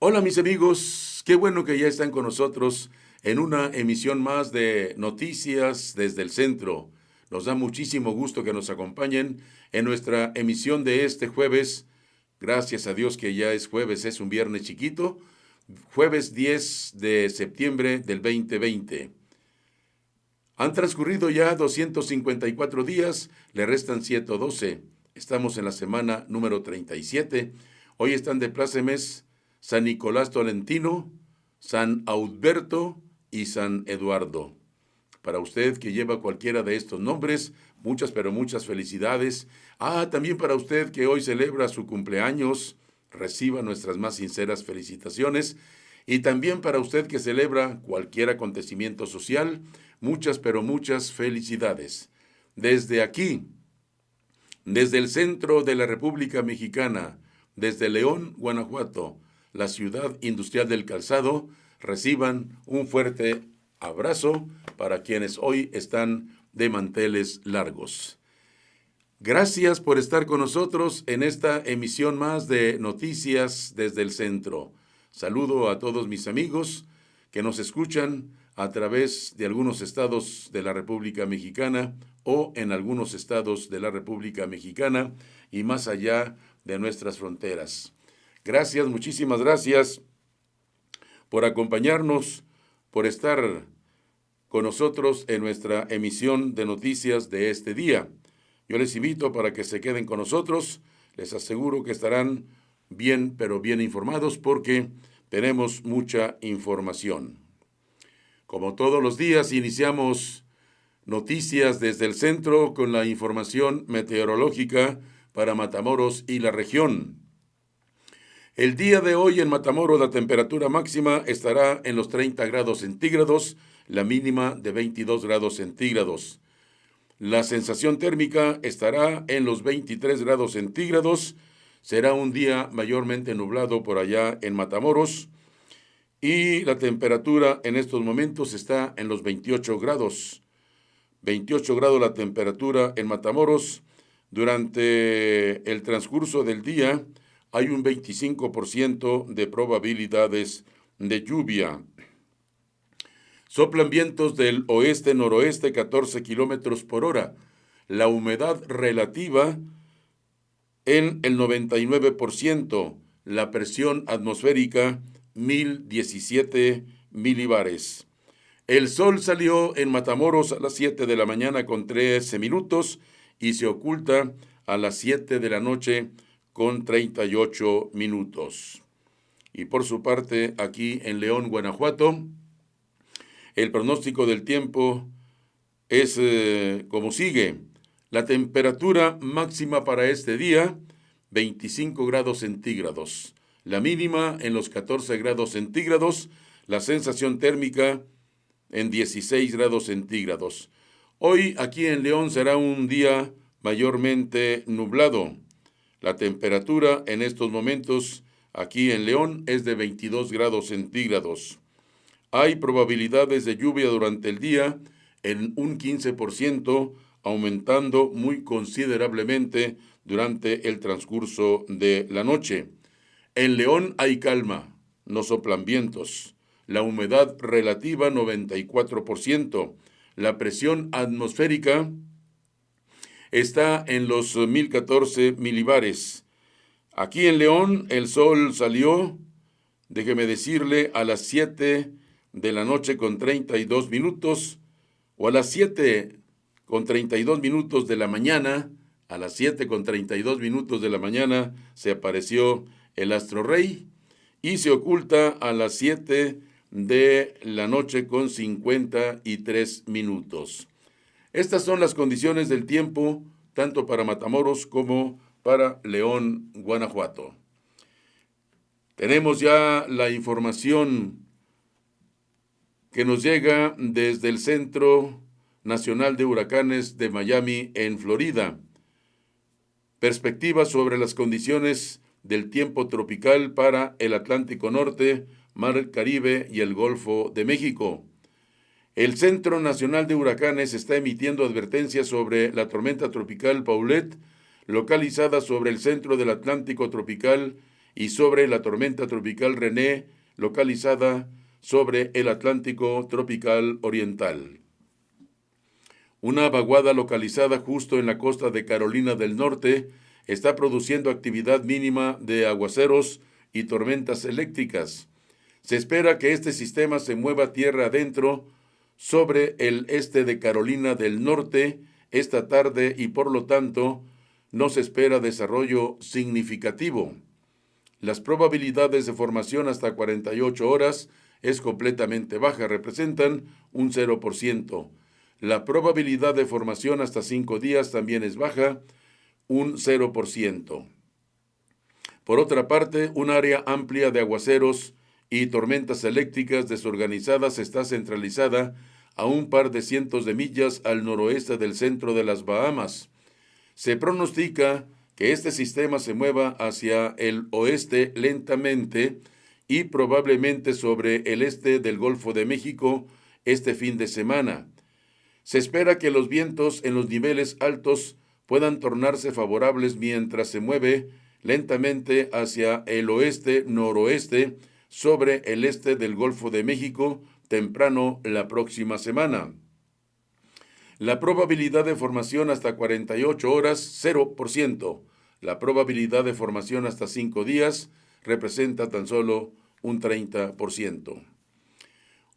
Hola mis amigos, qué bueno que ya están con nosotros en una emisión más de Noticias desde el Centro. Nos da muchísimo gusto que nos acompañen en nuestra emisión de este jueves. Gracias a Dios que ya es jueves, es un viernes chiquito, jueves 10 de septiembre del 2020. Han transcurrido ya 254 días, le restan 112. Estamos en la semana número 37. Hoy están de plácemes San Nicolás Tolentino, San Audberto y San Eduardo. Para usted que lleva cualquiera de estos nombres, muchas pero muchas felicidades. También para usted que hoy celebra su cumpleaños, reciba nuestras más sinceras felicitaciones. Y también para usted que celebra cualquier acontecimiento social, muchas pero muchas felicidades. Desde aquí, desde el centro de la República Mexicana, desde León, Guanajuato, la ciudad industrial del calzado, reciban un fuerte abrazo para quienes hoy están de manteles largos. Gracias por estar con nosotros en esta emisión más de Noticias desde el Centro. Saludo a todos mis amigos que nos escuchan a través de algunos estados de la República Mexicana o en algunos estados de la República Mexicana y más allá de nuestras fronteras. Gracias, muchísimas gracias por acompañarnos, por estar con nosotros en nuestra emisión de noticias de este día. Yo les invito para que se queden con nosotros. Les aseguro que estarán bien, pero bien informados porque tenemos mucha información. Como todos los días, iniciamos noticias desde el centro con la información meteorológica para Matamoros y la región. El día de hoy en Matamoros la temperatura máxima estará en los 30 grados centígrados, la mínima de 22 grados centígrados. La sensación térmica estará en los 23 grados centígrados. Será un día mayormente nublado por allá en Matamoros. Y la temperatura en estos momentos está en los 28 grados. 28 grados la temperatura en Matamoros. Durante el transcurso del día hay un 25% de probabilidades de lluvia. Soplan vientos del oeste-noroeste 14 kilómetros por hora. La humedad relativa en el 99%. La presión atmosférica 1017 milibares. El sol salió en Matamoros a las 7 de la mañana con 13 minutos y se oculta a las 7 de la noche con 38 minutos. Y por su parte, aquí en León, Guanajuato, el pronóstico del tiempo es como sigue. La temperatura máxima para este día, 25 grados centígrados. La mínima en los 14 grados centígrados. La sensación térmica en 16 grados centígrados. Hoy aquí en León será un día mayormente nublado. La temperatura en estos momentos aquí en León es de 22 grados centígrados. Hay probabilidades de lluvia durante el día en un 15%, aumentando muy considerablemente durante el transcurso de la noche. En León hay calma, no soplan vientos. La humedad relativa 94%. La presión atmosférica está en los 1014 milibares. Aquí en León el sol salió, déjeme decirle, a las 7 de la noche con 32 minutos, o a las 7 con 32 minutos de la mañana, a las 7 con 32 minutos de la mañana se apareció el astro rey y se oculta a las 7 de la noche con 53 minutos. Estas son las condiciones del tiempo, tanto para Matamoros como para León, Guanajuato. Tenemos ya la información que nos llega desde el Centro Nacional de Huracanes de Miami, en Florida. Perspectivas sobre las condiciones del tiempo tropical para el Atlántico Norte, Mar Caribe y el Golfo de México. El Centro Nacional de Huracanes está emitiendo advertencias sobre la tormenta tropical Paulette, localizada sobre el centro del Atlántico tropical y sobre la tormenta tropical René, localizada sobre el Atlántico tropical oriental. Una vaguada localizada justo en la costa de Carolina del Norte está produciendo actividad mínima de aguaceros y tormentas eléctricas. Se espera que este sistema se mueva tierra adentro sobre el este de Carolina del Norte esta tarde y por lo tanto no se espera desarrollo significativo. Las probabilidades de formación hasta 48 horas es completamente baja, representan un 0%. La probabilidad de formación hasta 5 días también es baja, un 0%. Por otra parte, un área amplia de aguaceros y tormentas eléctricas desorganizadas está centralizada a un par de cientos de millas al noroeste del centro de las Bahamas. Se pronostica que este sistema se mueva hacia el oeste lentamente y probablemente sobre el este del Golfo de México este fin de semana. Se espera que los vientos en los niveles altos puedan tornarse favorables mientras se mueve lentamente hacia el oeste-noroeste sobre el este del Golfo de México temprano la próxima semana. La probabilidad de formación hasta 48 horas, 0%. La probabilidad de formación hasta 5 días representa tan solo un 30%.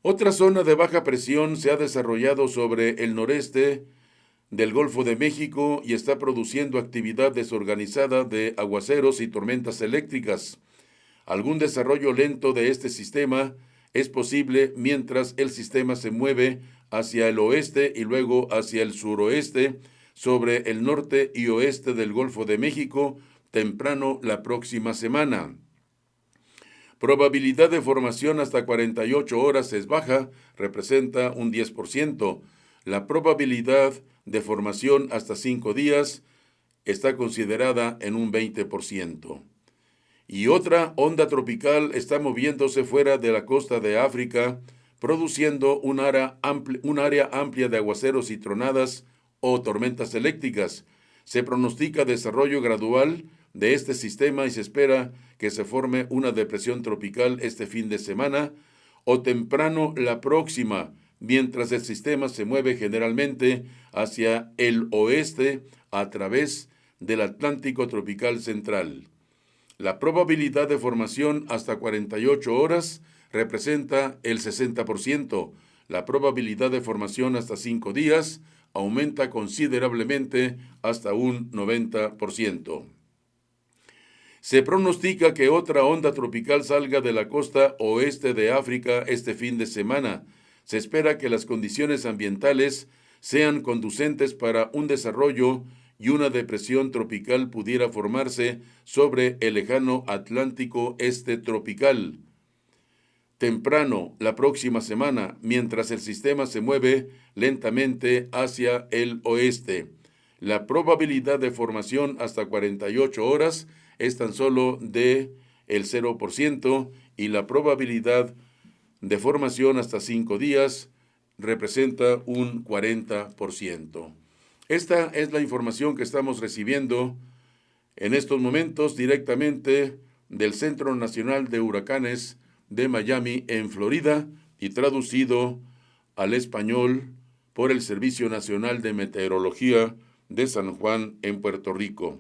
Otra zona de baja presión se ha desarrollado sobre el noreste del Golfo de México y está produciendo actividad desorganizada de aguaceros y tormentas eléctricas. Algún desarrollo lento de este sistema es posible mientras el sistema se mueve hacia el oeste y luego hacia el suroeste sobre el norte y oeste del Golfo de México temprano la próxima semana. Probabilidad de formación hasta 48 horas es baja, representa un 10%. La probabilidad de formación hasta 5 días está considerada en un 20%. Y otra onda tropical está moviéndose fuera de la costa de África, produciendo un área amplia de aguaceros y tronadas o tormentas eléctricas. Se pronostica desarrollo gradual de este sistema y se espera que se forme una depresión tropical este fin de semana o temprano la próxima, mientras el sistema se mueve generalmente hacia el oeste a través del Atlántico tropical central. La probabilidad de formación hasta 48 horas representa el 60%. La probabilidad de formación hasta 5 días aumenta considerablemente hasta un 90%. Se pronostica que otra onda tropical salga de la costa oeste de África este fin de semana. Se espera que las condiciones ambientales sean conducentes para un desarrollo y una depresión tropical pudiera formarse sobre el lejano Atlántico este tropical. Temprano la próxima semana, mientras el sistema se mueve lentamente hacia el oeste. La probabilidad de formación hasta 48 horas es tan solo de el 0% y la probabilidad de formación hasta 5 días representa un 40%. Esta es la información que estamos recibiendo en estos momentos directamente del Centro Nacional de Huracanes de Miami, en Florida, y traducido al español por el Servicio Nacional de Meteorología de San Juan, en Puerto Rico.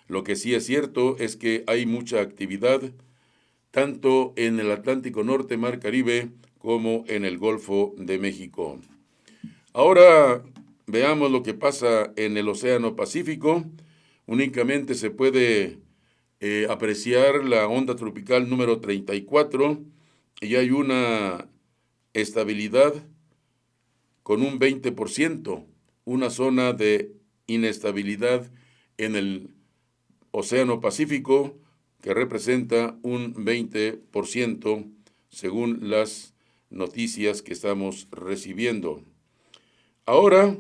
Lo que sí es cierto es que hay mucha actividad tanto en el Atlántico Norte, Mar Caribe, como en el Golfo de México. Ahora veamos lo que pasa en el Océano Pacífico. Únicamente se puede apreciar la onda tropical número 34 y hay una estabilidad con un 20%, una zona de inestabilidad en el Océano Pacífico que representa un 20% según las noticias que estamos recibiendo. Ahora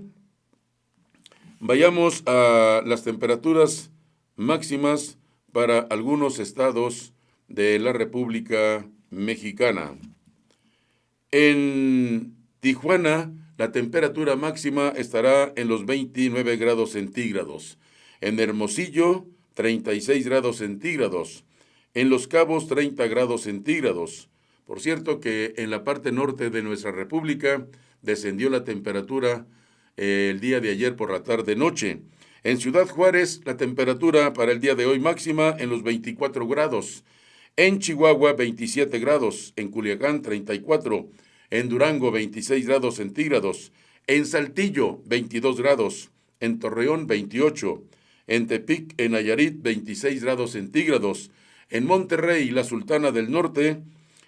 vayamos a las temperaturas máximas para algunos estados de la República Mexicana. En Tijuana, la temperatura máxima estará en los 29 grados centígrados. En Hermosillo 36 grados centígrados. En Los Cabos, 30 grados centígrados. Por cierto que en la parte norte de nuestra república descendió la temperatura el día de ayer por la tarde-noche. En Ciudad Juárez, la temperatura para el día de hoy máxima en los 24 grados. En Chihuahua, 27 grados. En Culiacán, 34. En Durango, 26 grados centígrados. En Saltillo, 22 grados. En Torreón, 28. En Tepic, en Nayarit, 26 grados centígrados. En Monterrey, la Sultana del Norte,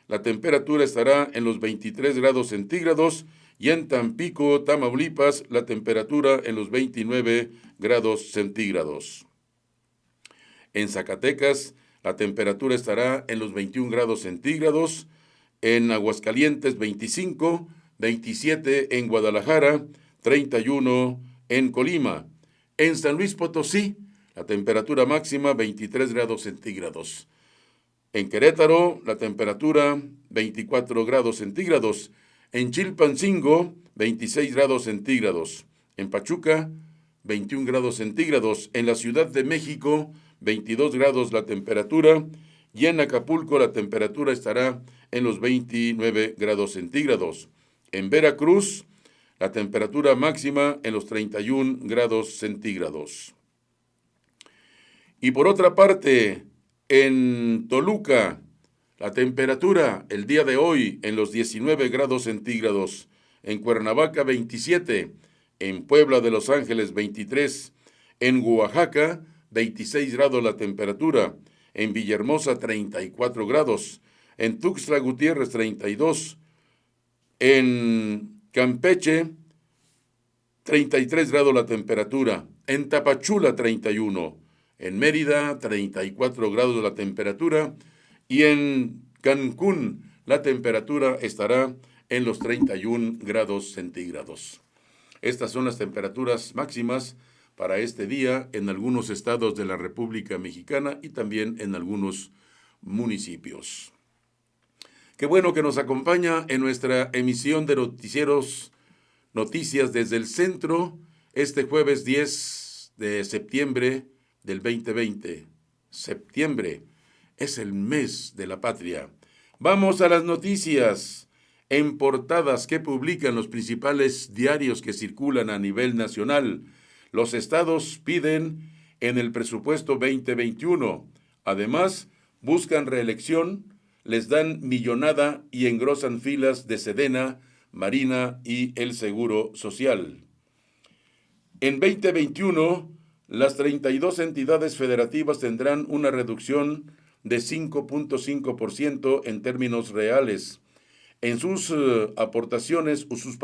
la temperatura estará en los 23 grados centígrados. Y en Tampico, Tamaulipas, la temperatura en los 29 grados centígrados. En Zacatecas, la temperatura estará en los 21 grados centígrados. En Aguascalientes, 25, 27 en Guadalajara, 31 en Colima. En San Luis Potosí, la temperatura máxima, 23 grados centígrados. En Querétaro, la temperatura, 24 grados centígrados. En Chilpancingo, 26 grados centígrados. En Pachuca, 21 grados centígrados. En la Ciudad de México, 22 grados la temperatura. Y en Acapulco la temperatura estará en los 29 grados centígrados. En Veracruz, la temperatura máxima en los 31 grados centígrados. Y por otra parte, en Toluca, la temperatura el día de hoy en los 19 grados centígrados. En Cuernavaca, 27. En Puebla de Los Ángeles, 23. En Oaxaca, 26 grados la temperatura. En Villahermosa, 34 grados. En Tuxtla Gutiérrez, 32. En Campeche, 33 grados la temperatura. En Tapachula, 31. En Mérida, 34 grados la temperatura. Y en Cancún, la temperatura estará en los 31 grados centígrados. Estas son las temperaturas máximas para este día en algunos estados de la República Mexicana y también en algunos municipios. Qué bueno que nos acompaña en nuestra emisión de noticieros, Noticias desde el Centro, este jueves 10 de septiembre del 2020. Septiembre es el mes de la patria. Vamos a las noticias en portadas que publican los principales diarios que circulan a nivel nacional. Los estados piden en el presupuesto 2021. Además, buscan reelección, les dan millonada y engrosan filas de Sedena, Marina y el Seguro Social. En 2021, las 32 entidades federativas tendrán una reducción de 5.5% en términos reales en sus aportaciones o sus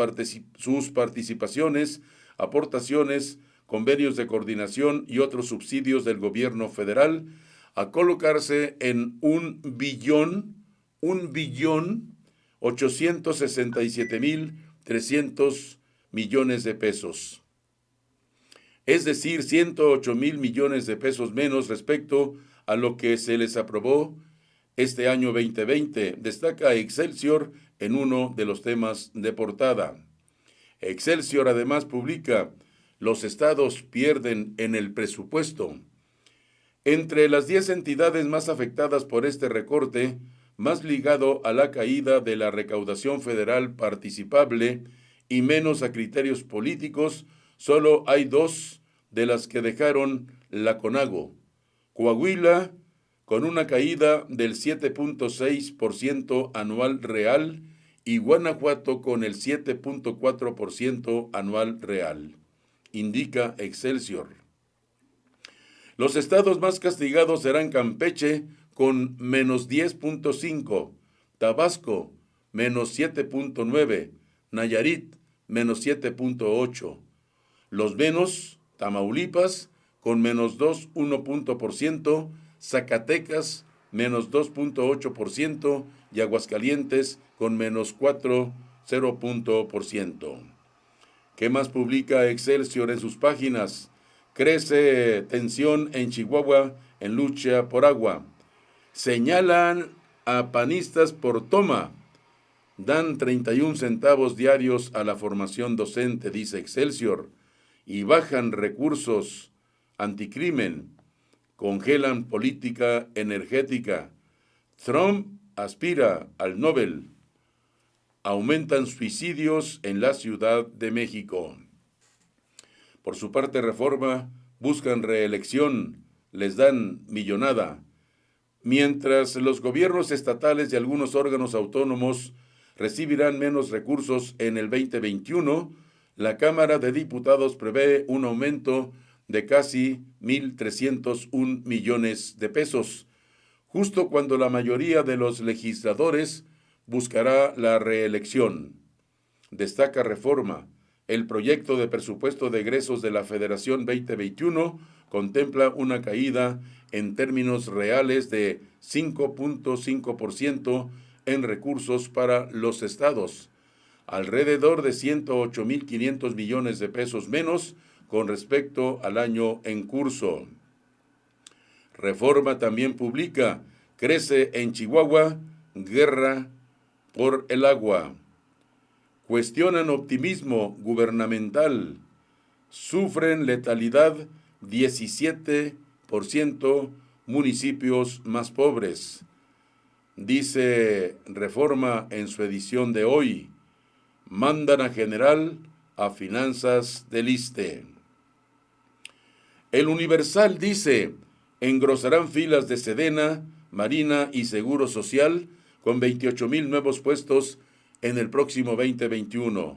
participaciones, aportaciones, convenios de coordinación y otros subsidios del gobierno federal, a colocarse en 1.867.300 millones de pesos. Es decir, 108.000 millones de pesos menos respecto a lo que se les aprobó este año 2020, destaca Excelsior en uno de los temas de portada. Excelsior además publica: los estados pierden en el presupuesto. Entre las 10 entidades más afectadas por este recorte, más ligado a la caída de la recaudación federal participable y menos a criterios políticos, solo hay 2 de las que dejaron la CONAGO: Coahuila, con una caída del 7.6% anual real, y Guanajuato con el 7.4% anual real, indica Excelsior. Los estados más castigados serán Campeche, con menos 10.5%, Tabasco, menos 7.9%, Nayarit, menos 7.8%. Los menos, Tamaulipas, con menos 2.1%, Zacatecas, menos 2.8%, y Aguascalientes, con menos 4.0%. ¿Qué más publica Excelsior en sus páginas? Crece tensión en Chihuahua en lucha por agua. Señalan a panistas por toma. Dan 31 centavos diarios a la formación docente, dice Excelsior, y bajan recursos anticrimen. congelan política energética. Trump aspira al Nobel. Aumentan suicidios en la Ciudad de México. Por su parte, Reforma buscan reelección, les dan millonada. Mientras los gobiernos estatales y algunos órganos autónomos recibirán menos recursos en el 2021, la Cámara de Diputados prevé un aumento de casi 1,301 millones de pesos, justo cuando la mayoría de los legisladores buscará la reelección. Destaca Reforma. El proyecto de presupuesto de egresos de la Federación 2021 contempla una caída en términos reales de 5.5% en recursos para los estados, alrededor de 108,500 millones de pesos menos con respecto al año en curso. Reforma también publica, crece en Chihuahua, guerra por el agua. Cuestionan optimismo gubernamental. Sufren letalidad 17% municipios más pobres. Dice Reforma en su edición de hoy, mandan a general a finanzas del ISSSTE. El Universal dice, engrosarán filas de Sedena, Marina y Seguro Social con 28,000 nuevos puestos en el próximo 2021.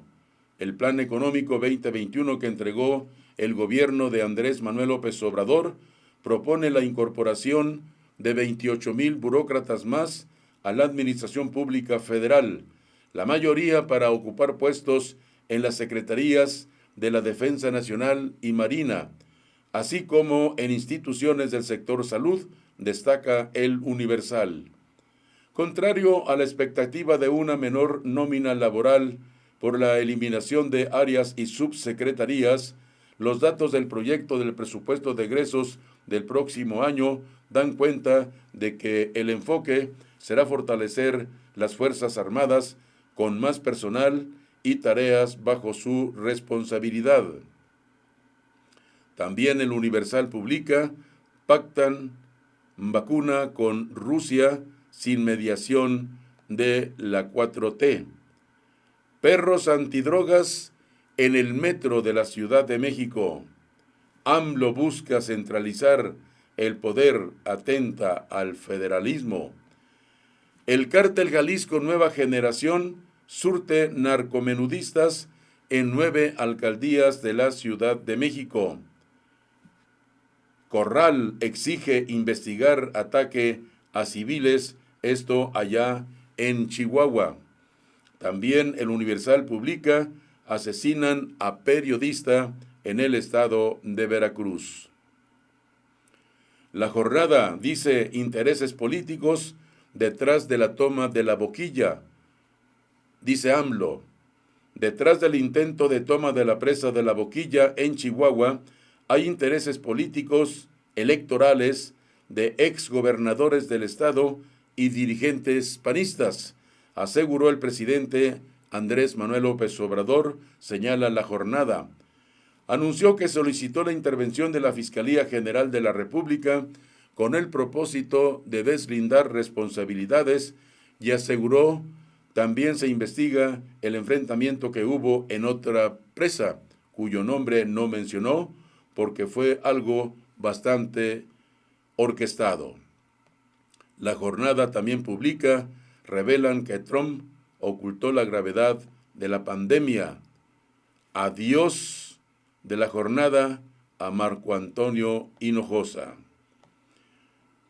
El Plan Económico 2021 que entregó el gobierno de Andrés Manuel López Obrador propone la incorporación de 28,000 burócratas más a la Administración Pública Federal, la mayoría para ocupar puestos en las Secretarías de la Defensa Nacional y Marina, así como en instituciones del sector salud, destaca el Universal. Contrario a la expectativa de una menor nómina laboral por la eliminación de áreas y subsecretarías, los datos del proyecto del presupuesto de egresos del próximo año dan cuenta de que el enfoque será fortalecer las Fuerzas Armadas con más personal y tareas bajo su responsabilidad. También el Universal publica, pactan vacuna con Rusia sin mediación de la 4T. Perros antidrogas en el metro de la Ciudad de México. AMLO busca centralizar el poder, atenta al federalismo. El cártel Jalisco Nueva Generación surte narcomenudistas en 9 alcaldías de la Ciudad de México. Corral exige investigar ataque a civiles, esto allá en Chihuahua. También el Universal publica, asesinan a periodista en el estado de Veracruz. La Jornada dice, intereses políticos detrás de la toma de la Boquilla. Dice AMLO, detrás del intento de toma de la presa de la Boquilla en Chihuahua, hay intereses políticos, electorales, de exgobernadores del estado y dirigentes panistas, aseguró el presidente Andrés Manuel López Obrador, señala La Jornada. Anunció que solicitó la intervención de la Fiscalía General de la República con el propósito de deslindar responsabilidades y aseguró también se investiga el enfrentamiento que hubo en otra presa, cuyo nombre no mencionó porque fue algo bastante orquestado. La Jornada también publica, revelan que Trump ocultó la gravedad de la pandemia. Adiós de La Jornada a Marco Antonio Hinojosa.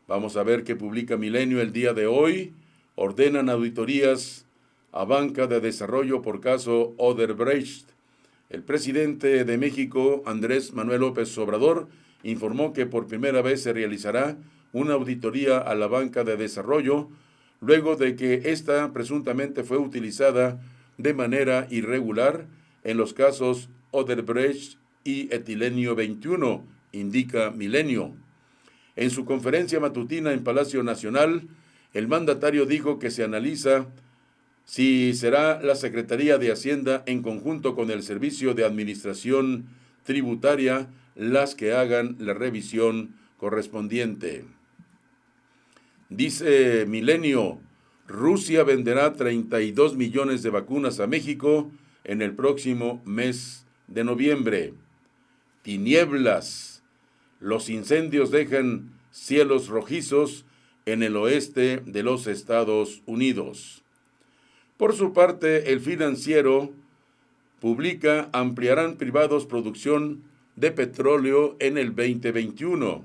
Vamos a ver qué publica Milenio el día de hoy. Ordenan auditorías a banca de desarrollo por caso Odebrecht. El presidente de México, Andrés Manuel López Obrador, informó que por primera vez se realizará una auditoría a la banca de desarrollo, luego de que ésta presuntamente fue utilizada de manera irregular en los casos Odebrecht y Etilenio 21, indica Milenio. En su conferencia matutina en Palacio Nacional, el mandatario dijo que se analiza si será la Secretaría de Hacienda en conjunto con el Servicio de Administración Tributaria las que hagan la revisión correspondiente. Dice Milenio, Rusia venderá 32 millones de vacunas a México en el próximo mes de noviembre. Tinieblas. Los incendios dejan cielos rojizos en el oeste de los Estados Unidos. Por su parte, el Financiero publica ampliarán privados producción de petróleo en el 2021.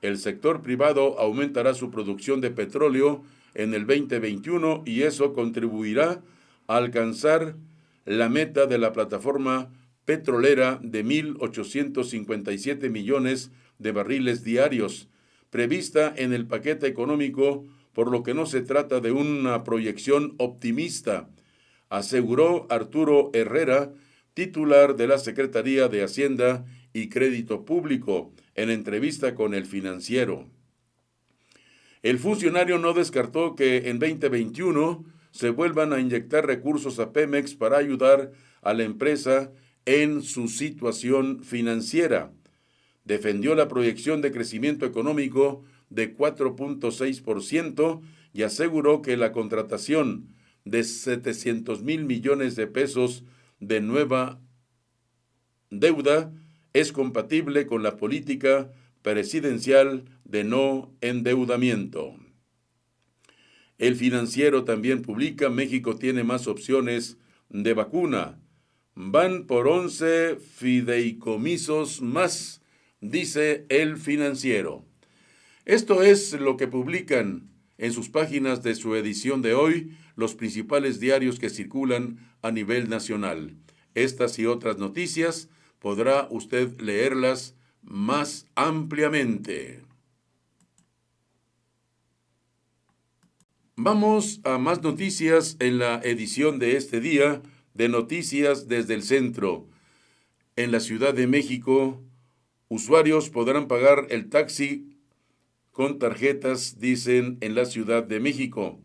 El sector privado aumentará su producción de petróleo en el 2021 y eso contribuirá a alcanzar la meta de la plataforma petrolera de 1.857 millones de barriles diarios, prevista en el paquete económico, por lo que no se trata de una proyección optimista, aseguró Arturo Herrera, titular de la Secretaría de Hacienda y Crédito Público, en entrevista con El Financiero. El funcionario no descartó que en 2021 se vuelvan a inyectar recursos a Pemex para ayudar a la empresa en su situación financiera. Defendió la proyección de crecimiento económico de 4.6% y aseguró que la contratación de 700,000 millones de pesos de nueva deuda es compatible con la política presidencial de no endeudamiento. El Financiero también publica, México tiene más opciones de vacuna. Van por 11 fideicomisos más, dice El Financiero. Esto es lo que publican en sus páginas de su edición de hoy los principales diarios que circulan a nivel nacional. Estas y otras noticias podrá usted leerlas más ampliamente. Vamos a más noticias en la edición de este día de Noticias desde el Centro. En la Ciudad de México, usuarios podrán pagar el taxi con tarjetas, dicen en la Ciudad de México.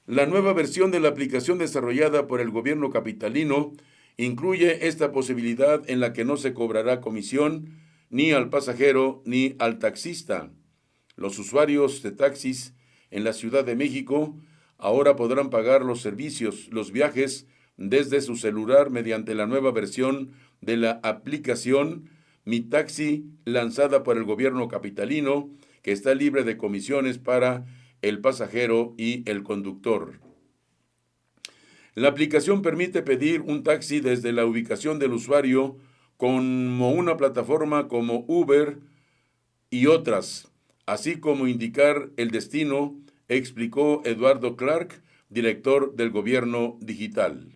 La nueva versión de la aplicación desarrollada por el gobierno capitalino incluye esta posibilidad en la que no se cobrará comisión ni al pasajero ni al taxista. Los usuarios de taxis en la Ciudad de México ahora podrán pagar los servicios, los viajes, desde su celular mediante la nueva versión de la aplicación Mi Taxi, lanzada por el gobierno capitalino, que está libre de comisiones para el pasajero y el conductor. La aplicación permite pedir un taxi desde la ubicación del usuario como una plataforma como Uber y otras, así como indicar el destino, explicó Eduardo Clark, director del Gobierno Digital.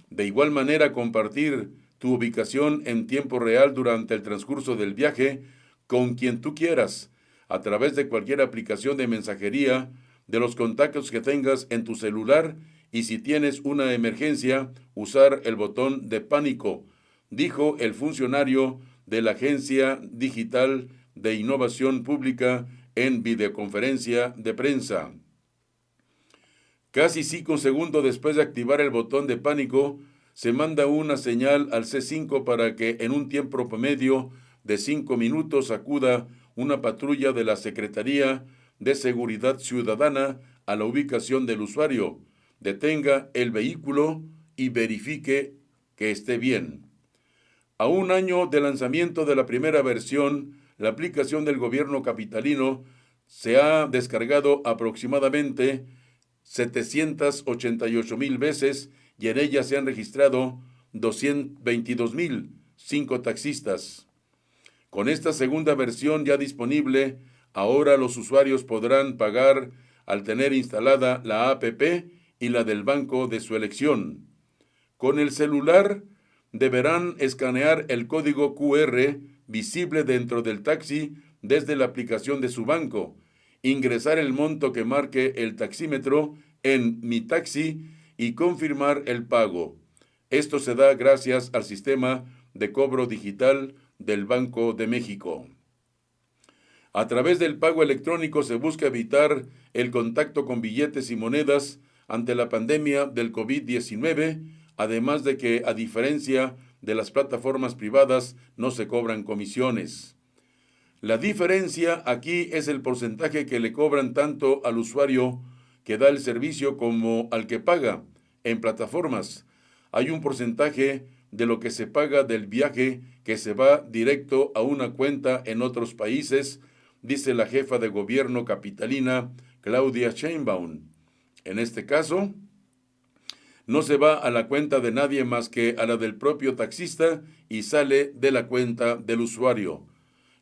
De igual manera, compartir tu ubicación en tiempo real durante el transcurso del viaje con quien tú quieras, a través de cualquier aplicación de mensajería, de los contactos que tengas en tu celular y si tienes una emergencia, usar el botón de pánico, dijo el funcionario de la Agencia Digital de Innovación Pública en videoconferencia de prensa. Casi 5 segundos después de activar el botón de pánico, se manda una señal al C5 para que en un tiempo promedio de 5 minutos acuda una patrulla de la Secretaría de Seguridad Ciudadana a la ubicación del usuario, detenga el vehículo y verifique que esté bien. A un año del lanzamiento de la primera versión, la aplicación del gobierno capitalino se ha descargado aproximadamente 788,000 veces y en ella se han registrado 222,005 taxistas. Con esta segunda versión ya disponible, ahora los usuarios podrán pagar al tener instalada la APP y la del banco de su elección. Con el celular deberán escanear el código QR visible dentro del taxi desde la aplicación de su banco, ingresar el monto que marque el taxímetro en Mi Taxi y confirmar el pago. Esto se da gracias al sistema de cobro digital del Banco de México. A través del pago electrónico se busca evitar el contacto con billetes y monedas ante la pandemia del COVID-19, además de que, a diferencia de las plataformas privadas, no se cobran comisiones. La diferencia aquí es el porcentaje que le cobran tanto al usuario que da el servicio como al que paga en plataformas. Hay un porcentaje de lo que se paga del viaje que se va directo a una cuenta en otros países, dice la jefa de gobierno capitalina Claudia Sheinbaum. En este caso, no se va a la cuenta de nadie más que a la del propio taxista y sale de la cuenta del usuario.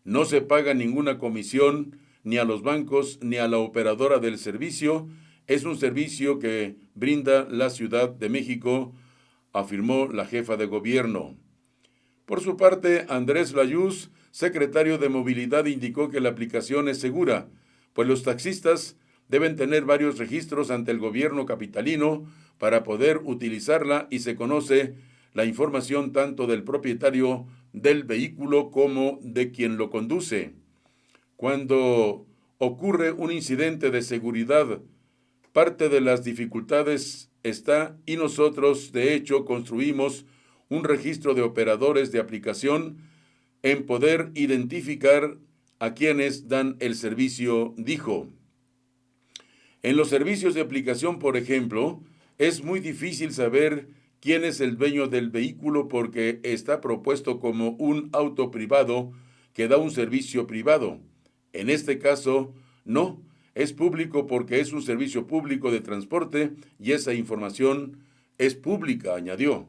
No se paga ninguna comisión ni a los bancos ni a la operadora del servicio. Es un servicio que brinda la Ciudad de México, afirmó la jefa de gobierno. Por su parte, Andrés Layuz, secretario de Movilidad, indicó que la aplicación es segura, pues los taxistas deben tener varios registros ante el gobierno capitalino para poder utilizarla y se conoce la información tanto del propietario del vehículo como de quien lo conduce. Cuando ocurre un incidente de seguridad, parte de las dificultades está y nosotros, de hecho, construimos un registro de operadores de aplicación en poder identificar a quienes dan el servicio, dijo. En los servicios de aplicación, por ejemplo, es muy difícil saber quién es el dueño del vehículo porque está propuesto como un auto privado que da un servicio privado. En este caso, no, es público porque es un servicio público de transporte y esa información es pública, añadió.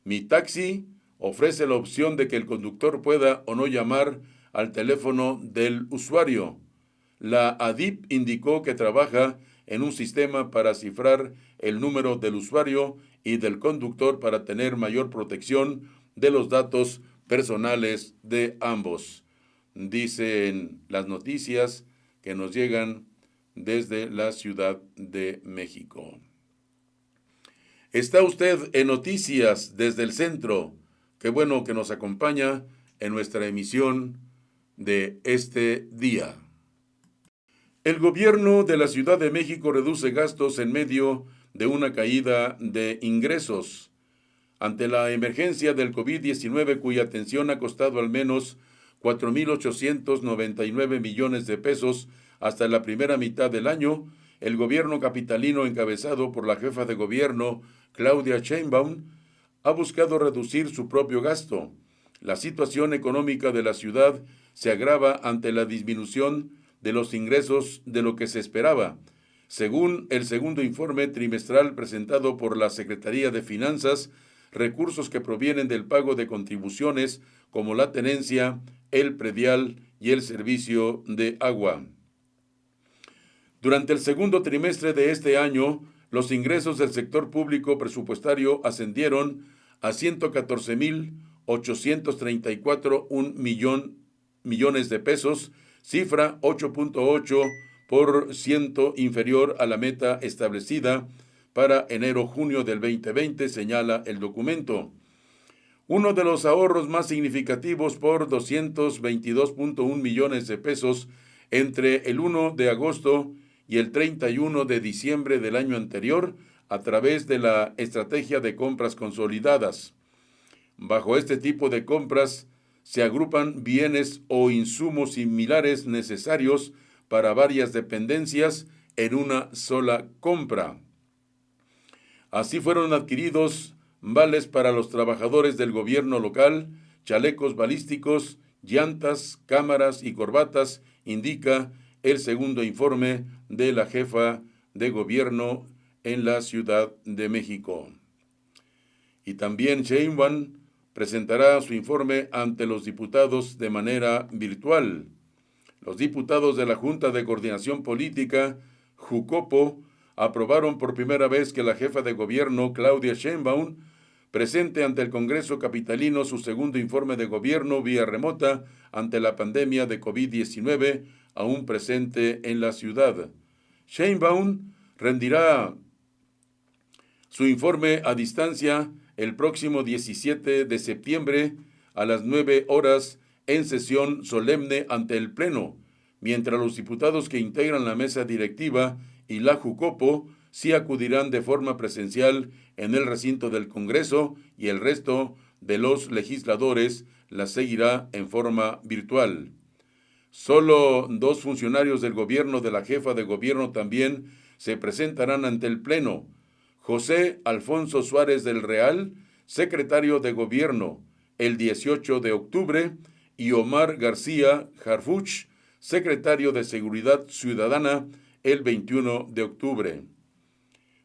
Mi taxi ofrece la opción de que el conductor pueda o no llamar al teléfono del usuario. La ADIP indicó que trabaja en un sistema para cifrar el número del usuario y del conductor para tener mayor protección de los datos personales de ambos. Dicen las noticias que nos llegan desde la Ciudad de México. Está usted en Noticias desde el Centro. Qué bueno que nos acompaña en nuestra emisión de este día. El gobierno de la Ciudad de México reduce gastos en medio de una caída de ingresos. Ante la emergencia del COVID-19, cuya atención ha costado al menos 4,899 millones de pesos hasta la primera mitad del año, el gobierno capitalino, encabezado por la jefa de gobierno, Claudia Sheinbaum, ha buscado reducir su propio gasto. La situación económica de la ciudad se agrava ante la disminución de los ingresos de lo que se esperaba. Según el segundo informe trimestral presentado por la Secretaría de Finanzas, recursos que provienen del pago de contribuciones como la tenencia, el predial y el servicio de agua. Durante el segundo trimestre de este año, los ingresos del sector público presupuestario ascendieron a 114,834 millones de pesos, cifra 8.8% inferior a la meta establecida para enero-junio del 2020, señala el documento. Uno de los ahorros más significativos por 222.1 millones de pesos entre el 1 de agosto y el 31 de diciembre del año anterior a través de la estrategia de compras consolidadas. Bajo este tipo de compras se agrupan bienes o insumos similares necesarios para varias dependencias en una sola compra. Así fueron adquiridos vales para los trabajadores del gobierno local, chalecos balísticos, llantas, cámaras y corbatas, indica el segundo informe de la jefa de gobierno en la Ciudad de México. Y también Sheinbaum presentará su informe ante los diputados de manera virtual. Los diputados de la Junta de Coordinación Política, JUCOPO, aprobaron por primera vez que la jefa de gobierno, Claudia Sheinbaum, presente ante el Congreso capitalino su segundo informe de gobierno vía remota ante la pandemia de COVID-19, aún presente en la ciudad. Sheinbaum rendirá su informe a distancia el próximo 17 de septiembre a las 9 horas en sesión solemne ante el Pleno, mientras los diputados que integran la mesa directiva y la JUCOPO sí acudirán de forma presencial en el recinto del Congreso y el resto de los legisladores la seguirá en forma virtual. Solo 2 funcionarios del gobierno de la jefa de gobierno también se presentarán ante el Pleno. José Alfonso Suárez del Real, secretario de Gobierno, el 18 de octubre, y Omar García Harfuch, secretario de Seguridad Ciudadana, el 21 de octubre.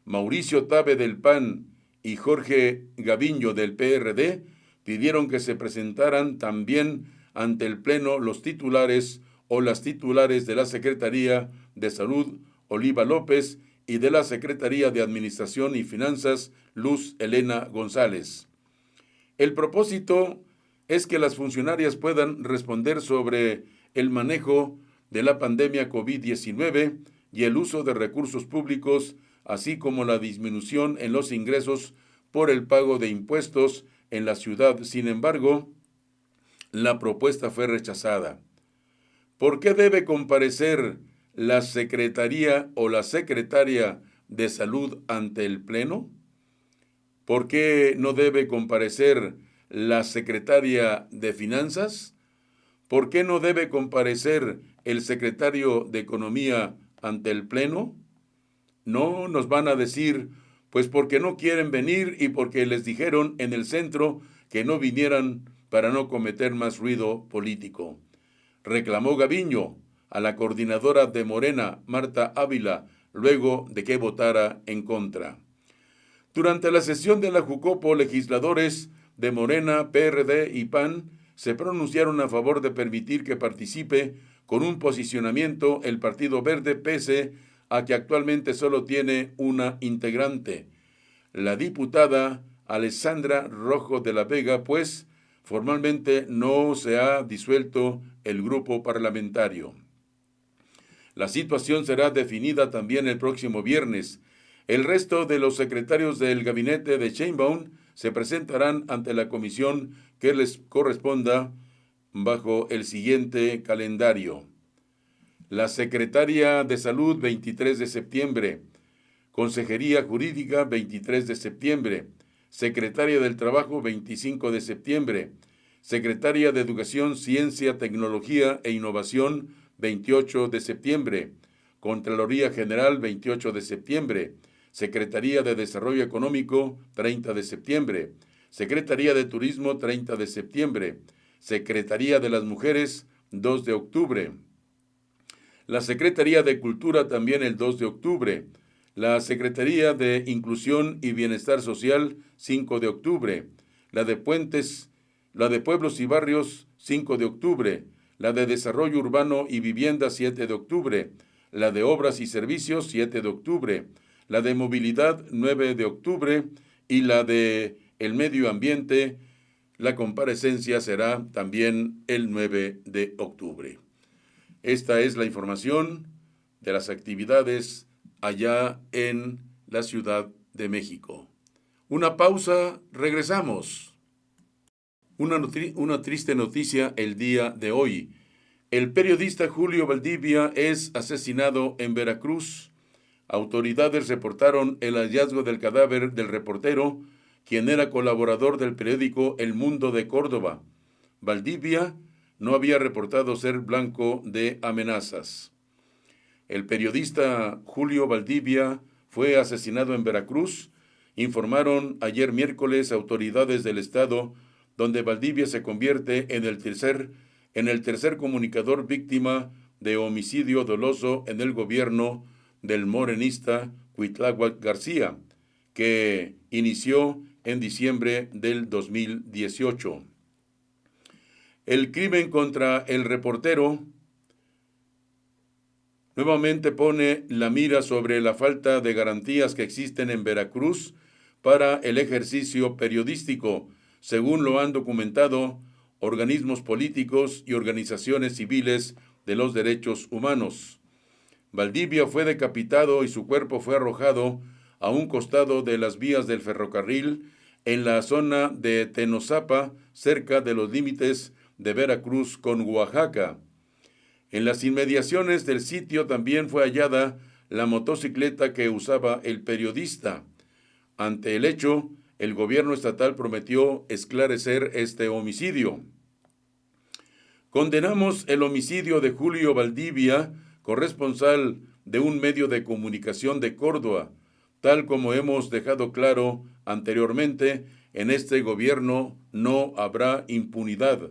Mauricio Tabe del PAN y Jorge Gaviño del PRD pidieron que se presentaran también ante el Pleno los titulares o las titulares de la Secretaría de Salud, Oliva López, y de la Secretaría de Administración y Finanzas, Luz Elena González. El propósito es que las funcionarias puedan responder sobre el manejo de la pandemia COVID-19 y el uso de recursos públicos, así como la disminución en los ingresos por el pago de impuestos en la ciudad. Sin embargo, la propuesta fue rechazada. ¿Por qué debe comparecer la Secretaría o la Secretaria de Salud ante el Pleno? ¿Por qué no debe comparecer la Secretaria de Finanzas? ¿Por qué no debe comparecer el Secretario de Economía ante el Pleno? No, nos van a decir, pues porque no quieren venir y porque les dijeron en el centro que no vinieran para no cometer más ruido político. Reclamó Gaviño a la coordinadora de Morena, Marta Ávila, luego de que votara en contra. Durante la sesión de la Jucopo, legisladores de Morena, PRD y PAN se pronunciaron a favor de permitir que participe con un posicionamiento el Partido Verde, pese a que actualmente solo tiene una integrante, la diputada Alessandra Rojo de la Vega, pues formalmente no se ha disuelto el grupo parlamentario. La situación será definida también el próximo viernes. El resto de los secretarios del gabinete de Sheinbaum se presentarán ante la comisión que les corresponda bajo el siguiente calendario. La Secretaria de Salud, 23 de septiembre. Consejería Jurídica, 23 de septiembre. Secretaria del Trabajo, 25 de septiembre. Secretaria de Educación, Ciencia, Tecnología e Innovación, 28 de septiembre. Contraloría General, 28 de septiembre. Secretaría de Desarrollo Económico, 30 de septiembre. Secretaría de Turismo, 30 de septiembre. Secretaría de las Mujeres, 2 de octubre. La Secretaría de Cultura también el 2 de octubre. La Secretaría de Inclusión y Bienestar Social, 5 de octubre. La de Pueblos y Barrios, 5 de octubre. La de Desarrollo Urbano y Vivienda, 7 de octubre. La de Obras y Servicios, 7 de octubre. La de Movilidad, 9 de octubre. Y la de el Medio Ambiente, la comparecencia será también el 9 de octubre. Esta es la información de las actividades allá en la Ciudad de México. Una pausa, regresamos. Una triste noticia el día de hoy. El periodista Julio Valdivia es asesinado en Veracruz. Autoridades reportaron el hallazgo del cadáver del reportero, quien era colaborador del periódico El Mundo de Córdoba. Valdivia no había reportado ser blanco de amenazas. El periodista Julio Valdivia fue asesinado en Veracruz, informaron ayer miércoles autoridades del estado, donde Valdivia se convierte en el tercer comunicador víctima de homicidio doloso en el gobierno del morenista Cuitláhuac García, que inició en diciembre del 2018. El crimen contra el reportero nuevamente pone la mira sobre la falta de garantías que existen en Veracruz para el ejercicio periodístico, según lo han documentado organismos políticos y organizaciones civiles de los derechos humanos. Valdivia fue decapitado y su cuerpo fue arrojado a un costado de las vías del ferrocarril en la zona de Tenosapa, cerca de los límites de Veracruz con Oaxaca. En las inmediaciones del sitio también fue hallada la motocicleta que usaba el periodista. Ante el hecho, el gobierno estatal prometió esclarecer este homicidio. Condenamos el homicidio de Julio Valdivia, corresponsal de un medio de comunicación de Córdoba. Tal como hemos dejado claro anteriormente, en este gobierno no habrá impunidad.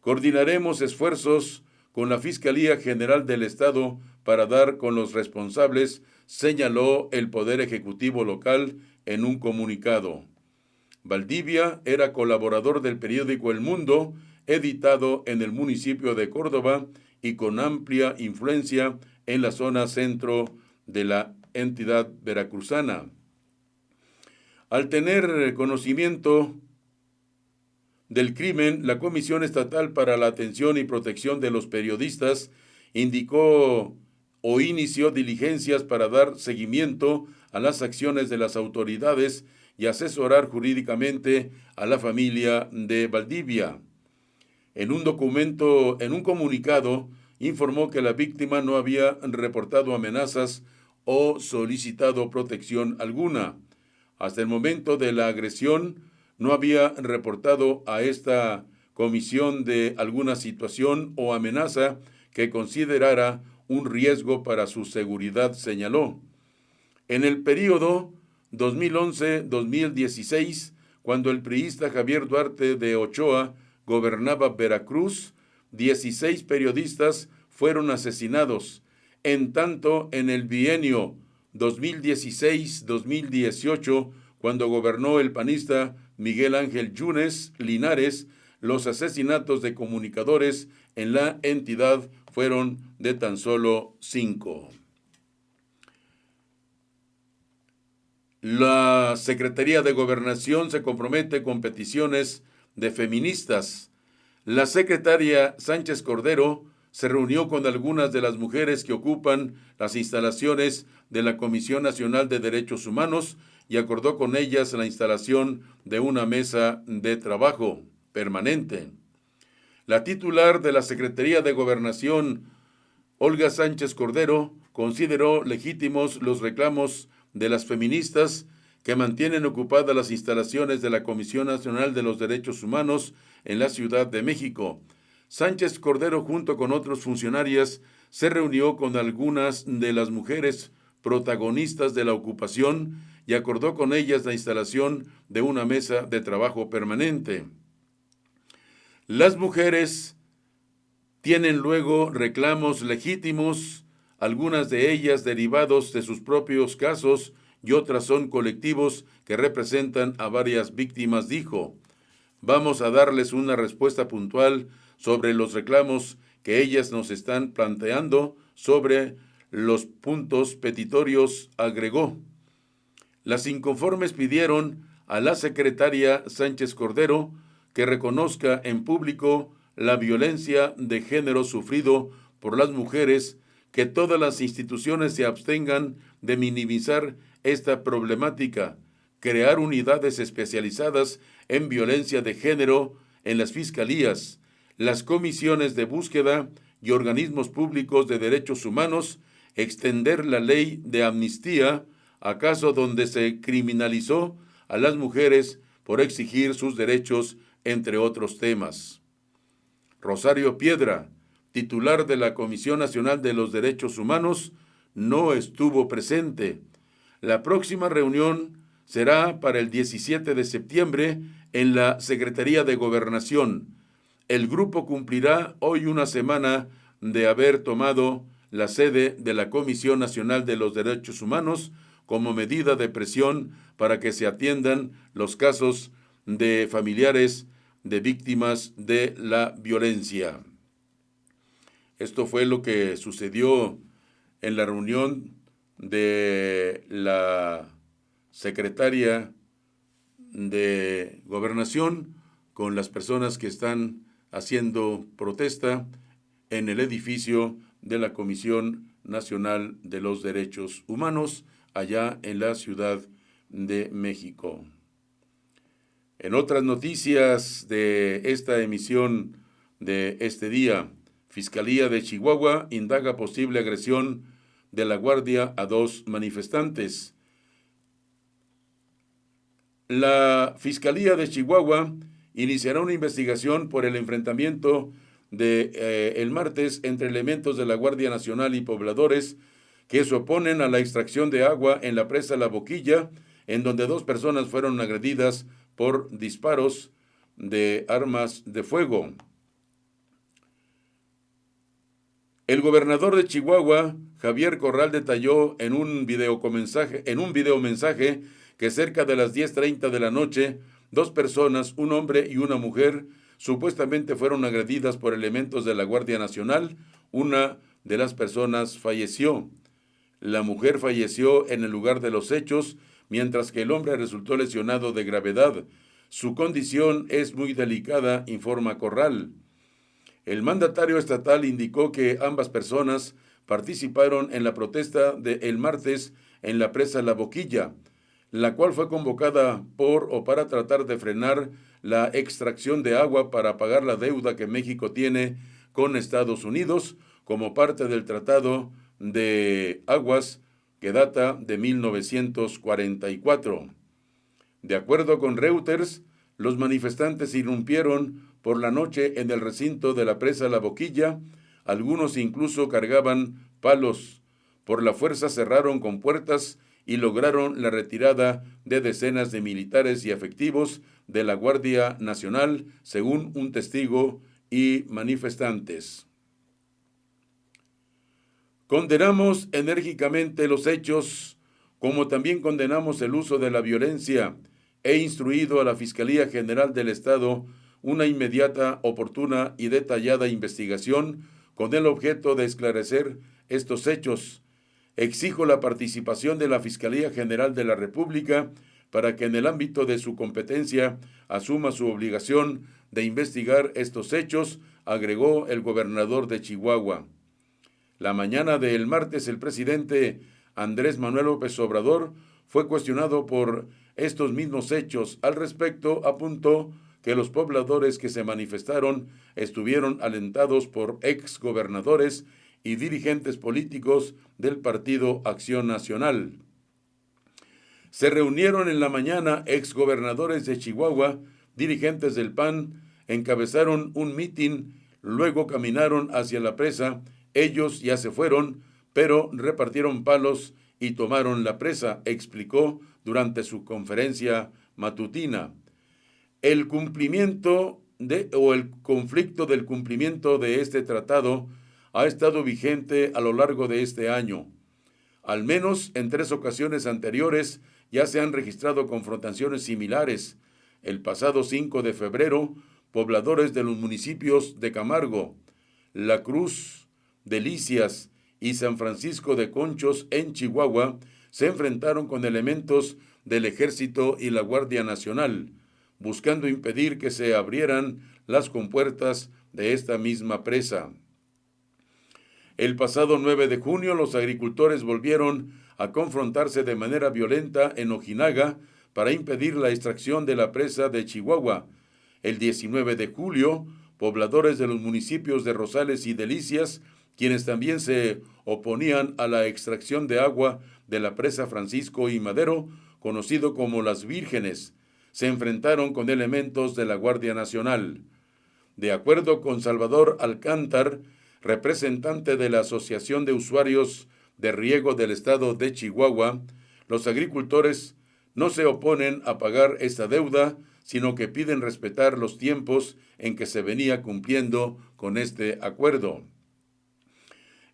Coordinaremos esfuerzos con la Fiscalía General del Estado para dar con los responsables, señaló el Poder Ejecutivo local en un comunicado. Valdivia era colaborador del periódico El Mundo, editado en el municipio de Córdoba y con amplia influencia en la zona centro de la entidad veracruzana. Al tener conocimiento del crimen, la Comisión Estatal para la Atención y Protección de los Periodistas indicó o inició diligencias para dar seguimiento a las acciones de las autoridades y asesorar jurídicamente a la familia de Valdivia. En un comunicado, informó que la víctima no había reportado amenazas o solicitado protección alguna. Hasta el momento de la agresión, no había reportado a esta comisión de alguna situación o amenaza que considerara un riesgo para su seguridad, señaló. En el periodo 2011-2016, cuando el priista Javier Duarte de Ochoa gobernaba Veracruz, 16 periodistas fueron asesinados. En tanto, en el bienio 2016-2018, cuando gobernó el panista Miguel Ángel Yunes Linares, los asesinatos de comunicadores en la entidad fueron de tan solo 5. La Secretaría de Gobernación se compromete con peticiones de feministas. La secretaria Sánchez Cordero se reunió con algunas de las mujeres que ocupan las instalaciones de la Comisión Nacional de Derechos Humanos y acordó con ellas la instalación de una mesa de trabajo permanente. La titular de la Secretaría de Gobernación, Olga Sánchez Cordero, consideró legítimos los reclamos de las feministas que mantienen ocupadas las instalaciones de la Comisión Nacional de los Derechos Humanos en la Ciudad de México. Sánchez Cordero, junto con otros funcionarios, se reunió con algunas de las mujeres protagonistas de la ocupación y acordó con ellas la instalación de una mesa de trabajo permanente. Las mujeres tienen luego reclamos legítimos, algunas de ellas derivados de sus propios casos y otras son colectivos que representan a varias víctimas, dijo. Vamos a darles una respuesta puntual sobre los reclamos que ellas nos están planteando sobre los puntos petitorios, agregó. Las inconformes pidieron a la secretaria Sánchez Cordero que reconozca en público la violencia de género sufrido por las mujeres, que todas las instituciones se abstengan de minimizar esta problemática, crear unidades especializadas en violencia de género en las fiscalías, las comisiones de búsqueda y organismos públicos de derechos humanos, extender la ley de amnistía a casos donde se criminalizó a las mujeres por exigir sus derechos, entre otros temas. Rosario Piedra, titular de la Comisión Nacional de los Derechos Humanos, no estuvo presente. La próxima reunión será para el 17 de septiembre en la Secretaría de Gobernación. El grupo cumplirá hoy una semana de haber tomado la sede de la Comisión Nacional de los Derechos Humanos como medida de presión para que se atiendan los casos de familiares de víctimas de la violencia. Esto fue lo que sucedió en la reunión de la secretaria de Gobernación con las personas que están haciendo protesta en el edificio de la Comisión Nacional de los Derechos Humanos, allá en la Ciudad de México. En otras noticias de esta emisión de este día, Fiscalía de Chihuahua indaga posible agresión de la Guardia a 2 manifestantes. La Fiscalía de Chihuahua iniciará una investigación por el enfrentamiento el martes entre elementos de la Guardia Nacional y pobladores que se oponen a la extracción de agua en la presa La Boquilla, en donde 2 personas fueron agredidas por disparos de armas de fuego. El gobernador de Chihuahua, Javier Corral, detalló en un videomensaje que cerca de las 10:30 de la noche, 2 personas, un hombre y una mujer, supuestamente fueron agredidas por elementos de la Guardia Nacional. Una de las personas falleció. La mujer falleció en el lugar de los hechos, mientras que el hombre resultó lesionado de gravedad. Su condición es muy delicada, informa Corral. El mandatario estatal indicó que ambas personas participaron en la protesta del martes en la presa La Boquilla, la cual fue convocada para tratar de frenar la extracción de agua para pagar la deuda que México tiene con Estados Unidos como parte del Tratado de Aguas que data de 1944. De acuerdo con Reuters, los manifestantes irrumpieron por la noche en el recinto de la presa La Boquilla. Algunos incluso cargaban palos. Por la fuerza cerraron con puertas y lograron la retirada de decenas de militares y efectivos de la Guardia Nacional, según un testigo y manifestantes. Condenamos enérgicamente los hechos, como también condenamos el uso de la violencia. He instruido a la Fiscalía General del Estado una inmediata, oportuna y detallada investigación con el objeto de esclarecer estos hechos. Exijo la participación de la Fiscalía General de la República para que en el ámbito de su competencia asuma su obligación de investigar estos hechos, agregó el gobernador de Chihuahua. La mañana del martes, el presidente Andrés Manuel López Obrador fue cuestionado por estos mismos hechos. Al respecto, apuntó que los pobladores que se manifestaron estuvieron alentados por exgobernadores y dirigentes políticos del Partido Acción Nacional. Se reunieron en la mañana exgobernadores de Chihuahua, dirigentes del PAN, encabezaron un mitin, luego caminaron hacia la presa. Ellos ya se fueron, pero repartieron palos y tomaron la presa, explicó durante su conferencia matutina. El conflicto del cumplimiento de este tratado ha estado vigente a lo largo de este año. Al menos en 3 ocasiones anteriores ya se han registrado confrontaciones similares. El pasado 5 de febrero, pobladores de los municipios de Camargo, La Cruz, Delicias y San Francisco de Conchos en Chihuahua se enfrentaron con elementos del Ejército y la Guardia Nacional, buscando impedir que se abrieran las compuertas de esta misma presa. El pasado 9 de junio, los agricultores volvieron a confrontarse de manera violenta en Ojinaga para impedir la extracción de la presa de Chihuahua. El 19 de julio, pobladores de los municipios de Rosales y Delicias, quienes también se oponían a la extracción de agua de la presa Francisco y Madero, conocido como Las Vírgenes, se enfrentaron con elementos de la Guardia Nacional. De acuerdo con Salvador Alcántar, representante de la Asociación de Usuarios de Riego del Estado de Chihuahua, los agricultores no se oponen a pagar esta deuda, sino que piden respetar los tiempos en que se venía cumpliendo con este acuerdo.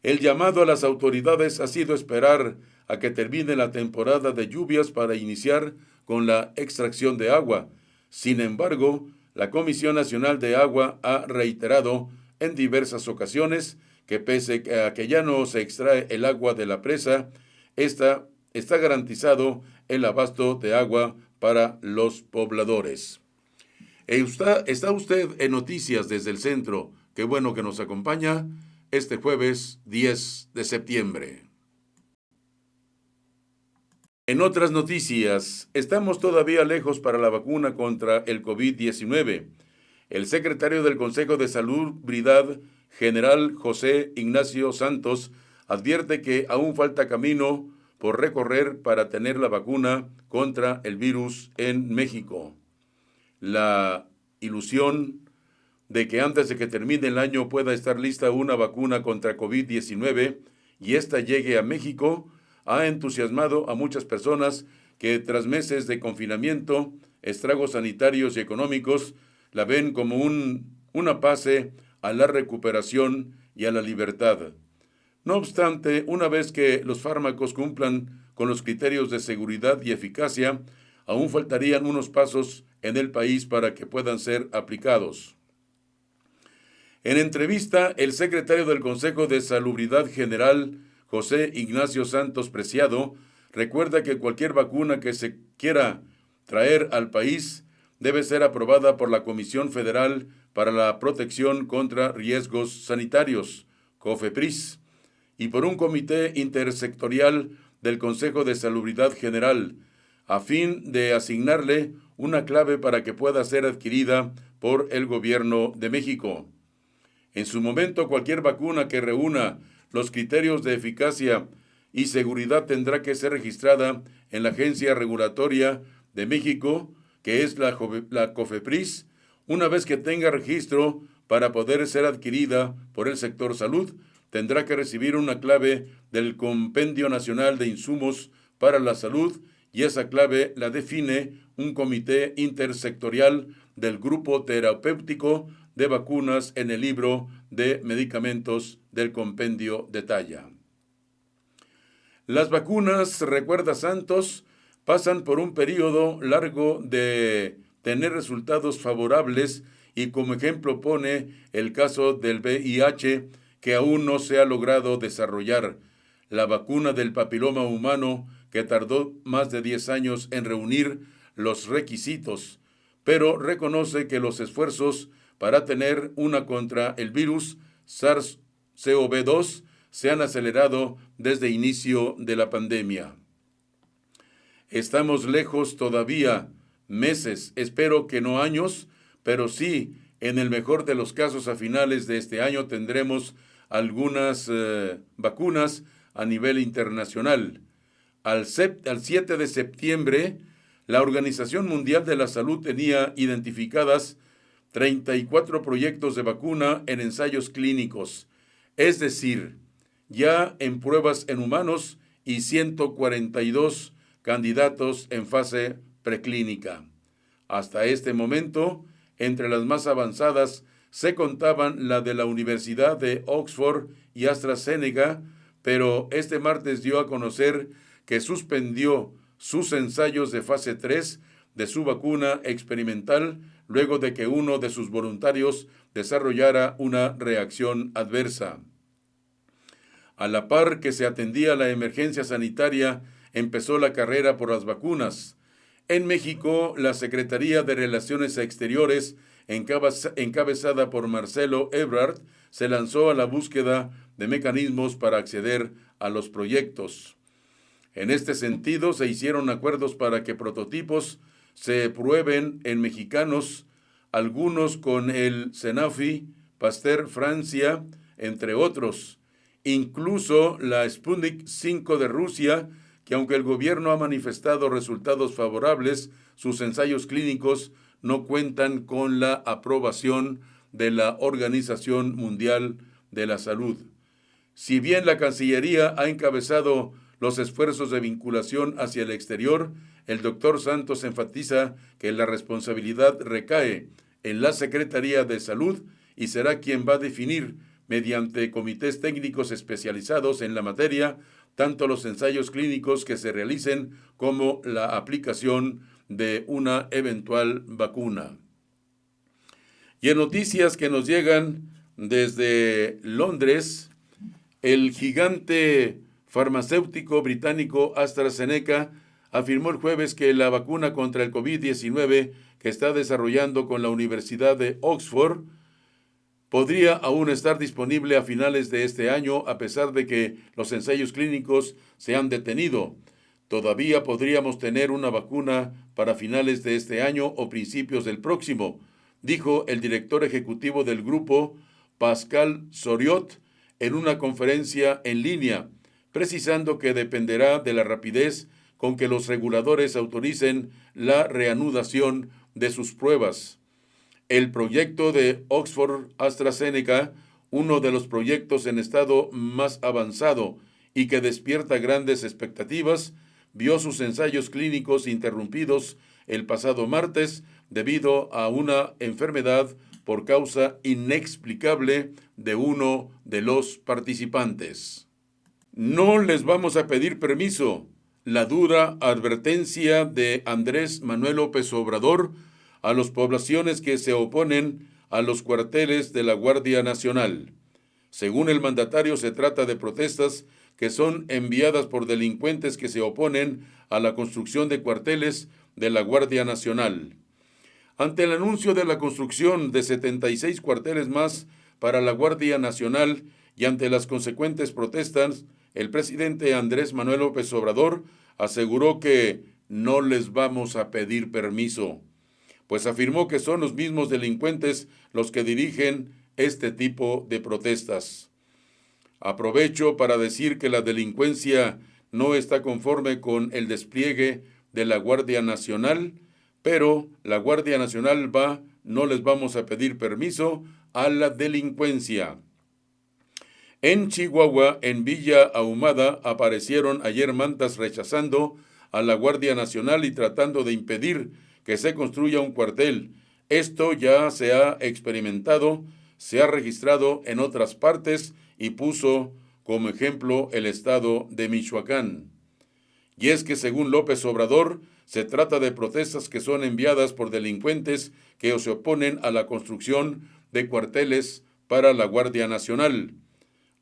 El llamado a las autoridades ha sido esperar a que termine la temporada de lluvias para iniciar con la extracción de agua. Sin embargo, la Comisión Nacional de Agua ha reiterado en diversas ocasiones que pese a que ya no se extrae el agua de la presa, está garantizado el abasto de agua para los pobladores. Está usted en Noticias desde el Centro. Qué bueno que nos acompaña este jueves 10 de septiembre. En otras noticias, estamos todavía lejos para la vacuna contra el COVID-19. El secretario del Consejo de Salubridad General, José Ignacio Santos, advierte que aún falta camino por recorrer para tener la vacuna contra el virus en México. La ilusión de que antes de que termine el año pueda estar lista una vacuna contra COVID-19 y ésta llegue a México, ha entusiasmado a muchas personas que tras meses de confinamiento, estragos sanitarios y económicos, la ven como una pase a la recuperación y a la libertad. No obstante, una vez que los fármacos cumplan con los criterios de seguridad y eficacia, aún faltarían unos pasos en el país para que puedan ser aplicados. En entrevista, el secretario del Consejo de Salubridad General, José Ignacio Santos Preciado, recuerda que cualquier vacuna que se quiera traer al país debe ser aprobada por la Comisión Federal para la Protección contra Riesgos Sanitarios, COFEPRIS, y por un comité intersectorial del Consejo de Salubridad General, a fin de asignarle una clave para que pueda ser adquirida por el Gobierno de México. En su momento, cualquier vacuna que reúna los criterios de eficacia y seguridad tendrá que ser registrada en la Agencia Regulatoria de México, que es la COFEPRIS, una vez que tenga registro para poder ser adquirida por el sector salud, tendrá que recibir una clave del Compendio Nacional de Insumos para la Salud y esa clave la define un comité intersectorial del Grupo Terapéutico de Vacunas en el libro de medicamentos del compendio detalla. Las vacunas, recuerda Santos, pasan por un periodo largo de tener resultados favorables y como ejemplo pone el caso del VIH que aún no se ha logrado desarrollar, la vacuna del papiloma humano que tardó más de 10 años en reunir los requisitos, pero reconoce que los esfuerzos para tener una contra el virus SARS-CoV-2 se han acelerado desde inicio de la pandemia. Estamos lejos todavía, meses, espero que no años, pero sí, en el mejor de los casos a finales de este año tendremos algunas vacunas a nivel internacional. Al 7 de septiembre, la Organización Mundial de la Salud tenía identificadas 34 proyectos de vacuna en ensayos clínicos, es decir, ya en pruebas en humanos y 142 candidatos en fase preclínica. Hasta este momento, entre las más avanzadas se contaban la de la Universidad de Oxford y AstraZeneca, pero este martes dio a conocer que suspendió sus ensayos de fase 3 de su vacuna experimental luego de que uno de sus voluntarios desarrollara una reacción adversa. A la par que se atendía la emergencia sanitaria, empezó la carrera por las vacunas. En México, la Secretaría de Relaciones Exteriores, encabezada por Marcelo Ebrard, se lanzó a la búsqueda de mecanismos para acceder a los proyectos. En este sentido, se hicieron acuerdos para que prototipos se prueben en mexicanos, algunos con el Sanofi, Pasteur Francia, entre otros. Incluso la Sputnik 5 de Rusia, que aunque el gobierno ha manifestado resultados favorables, sus ensayos clínicos no cuentan con la aprobación de la Organización Mundial de la Salud. Si bien la Cancillería ha encabezado los esfuerzos de vinculación hacia el exterior, el doctor Santos enfatiza que la responsabilidad recae en la Secretaría de Salud y será quien va a definir, mediante comités técnicos especializados en la materia, tanto los ensayos clínicos que se realicen como la aplicación de una eventual vacuna. Y en noticias que nos llegan desde Londres, el gigante farmacéutico británico AstraZeneca afirmó el jueves que la vacuna contra el COVID-19 que está desarrollando con la Universidad de Oxford podría aún estar disponible a finales de este año, a pesar de que los ensayos clínicos se han detenido. Todavía podríamos tener una vacuna para finales de este año o principios del próximo, dijo el director ejecutivo del grupo, Pascal Soriot, en una conferencia en línea, precisando que dependerá de la rapidez con que los reguladores autoricen la reanudación de sus pruebas. el proyecto de Oxford AstraZeneca, uno de los proyectos en estado más avanzado y que despierta grandes expectativas, vio sus ensayos clínicos interrumpidos el pasado martes debido a una enfermedad por causa inexplicable de uno de los participantes. No les vamos a pedir permiso. La dura advertencia de Andrés Manuel López Obrador a las poblaciones que se oponen a los cuarteles de la Guardia Nacional. Según el mandatario, se trata de protestas que son enviadas por delincuentes que se oponen a la construcción de cuarteles de la Guardia Nacional. Ante el anuncio de la construcción de 76 cuarteles más para la Guardia Nacional y ante las consecuentes protestas, el presidente Andrés Manuel López Obrador aseguró que no les vamos a pedir permiso, pues afirmó que son los mismos delincuentes los que dirigen este tipo de protestas. Aprovecho para decir que la delincuencia no está conforme con el despliegue de la Guardia Nacional, pero la Guardia Nacional no les vamos a pedir permiso a la delincuencia. En Chihuahua, en Villa Ahumada, aparecieron ayer mantas rechazando a la Guardia Nacional y tratando de impedir que se construya un cuartel. Esto ya se ha experimentado, se ha registrado en otras partes y puso como ejemplo el estado de Michoacán. Y es que según López Obrador, se trata de protestas que son enviadas por delincuentes que se oponen a la construcción de cuarteles para la Guardia Nacional.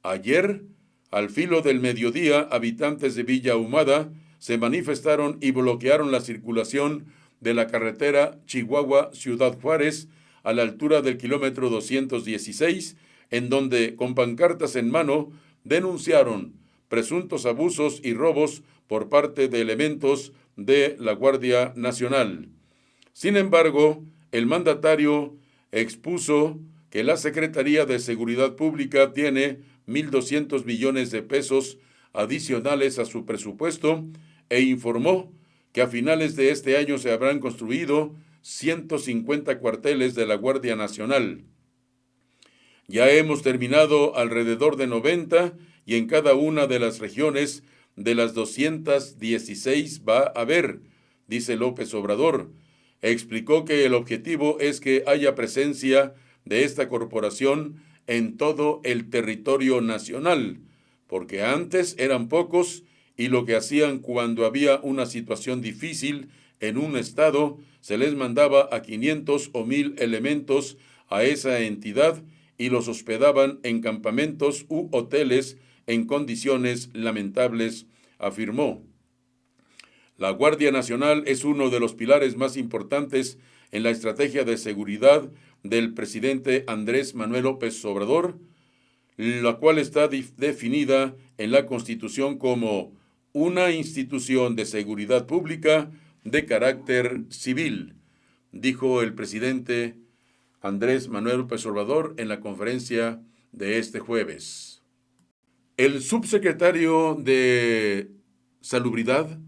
Ayer, al filo del mediodía, habitantes de Villa Ahumada se manifestaron y bloquearon la circulación de la carretera Chihuahua-Ciudad Juárez a la altura del kilómetro 216, en donde, con pancartas en mano, denunciaron presuntos abusos y robos por parte de elementos de la Guardia Nacional. Sin embargo, el mandatario expuso que la Secretaría de Seguridad Pública tiene 1,200 millones de pesos adicionales a su presupuesto e informó que a finales de este año se habrán construido 150 cuarteles de la Guardia Nacional. Ya hemos terminado alrededor de 90 y en cada una de las regiones de las 216 va a haber, dice López Obrador. Explicó que el objetivo es que haya presencia de esta corporación en todo el territorio nacional, porque antes eran pocos y lo que hacían cuando había una situación difícil en un estado, se les mandaba a 500 o 1,000 elementos a esa entidad y los hospedaban en campamentos u hoteles en condiciones lamentables, afirmó. La Guardia Nacional es uno de los pilares más importantes en la estrategia de seguridad del presidente Andrés Manuel López Obrador, la cual está definida en la Constitución como una institución de seguridad pública de carácter civil, dijo el presidente Andrés Manuel López Obrador en la conferencia de este jueves. El subsecretario de Salubridad,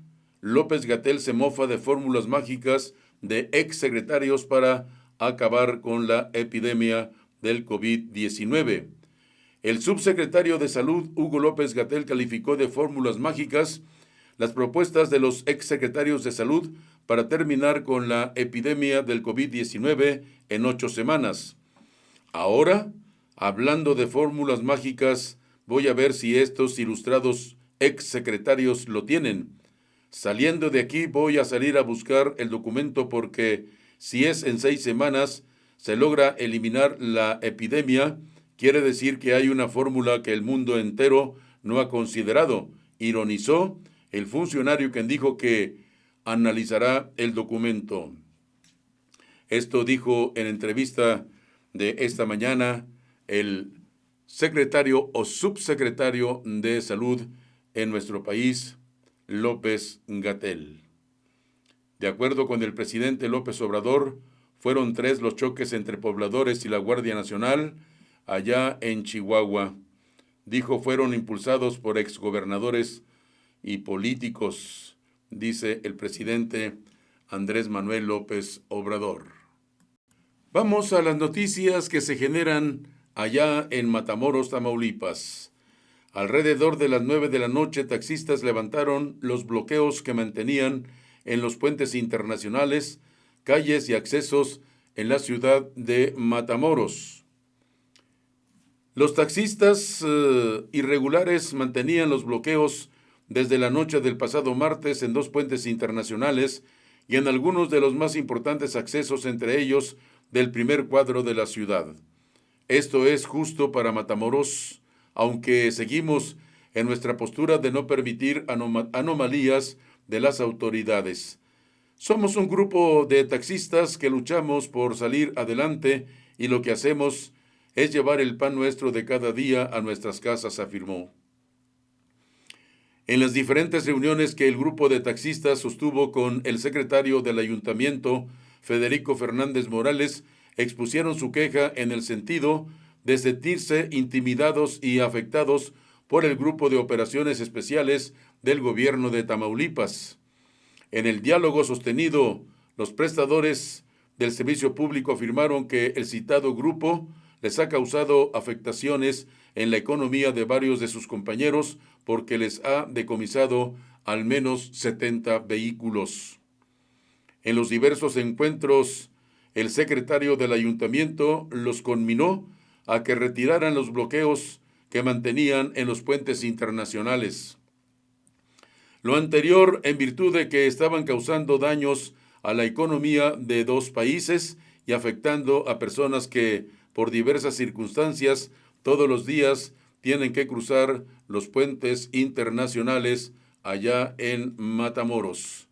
López-Gatell, se mofa de fórmulas mágicas de exsecretarios para acabar con la epidemia del COVID-19. El subsecretario de Salud, Hugo López-Gatell, calificó de fórmulas mágicas las propuestas de los exsecretarios de Salud para terminar con la epidemia del COVID-19 en 8 semanas. Ahora, hablando de fórmulas mágicas, voy a ver si estos ilustrados exsecretarios lo tienen. Saliendo de aquí voy a salir a buscar el documento porque si es en 6 semanas se logra eliminar la epidemia, quiere decir que hay una fórmula que el mundo entero no ha considerado, ironizó el funcionario quien dijo que analizará el documento. Esto dijo en entrevista de esta mañana el secretario o subsecretario de Salud en nuestro país, López-Gatell. De acuerdo con el presidente López Obrador, fueron 3 los choques entre pobladores y la Guardia Nacional allá en Chihuahua. Dijo fueron impulsados por exgobernadores y políticos, dice el presidente Andrés Manuel López Obrador. Vamos a las noticias que se generan allá en Matamoros, Tamaulipas. Alrededor de las 9 de la noche, taxistas levantaron los bloqueos que mantenían en los puentes internacionales, calles y accesos en la ciudad de Matamoros. Los taxistas irregulares mantenían los bloqueos desde la noche del pasado martes en dos puentes internacionales y en algunos de los más importantes accesos, entre ellos del primer cuadro de la ciudad. Esto es justo para Matamoros, aunque seguimos en nuestra postura de no permitir anomalías de las autoridades. Somos un grupo de taxistas que luchamos por salir adelante y lo que hacemos es llevar el pan nuestro de cada día a nuestras casas, afirmó. En las diferentes reuniones que el grupo de taxistas sostuvo con el secretario del ayuntamiento, Federico Fernández Morales, expusieron su queja en el sentido de sentirse intimidados y afectados por el grupo de operaciones especiales del gobierno de Tamaulipas. En el diálogo sostenido, los prestadores del servicio público afirmaron que el citado grupo les ha causado afectaciones en la economía de varios de sus compañeros porque les ha decomisado al menos 70 vehículos. En los diversos encuentros, el secretario del ayuntamiento los conminó a que retiraran los bloqueos que mantenían en los puentes internacionales. Lo anterior en virtud de que estaban causando daños a la economía de dos países y afectando a personas que, por diversas circunstancias, todos los días tienen que cruzar los puentes internacionales allá en Matamoros.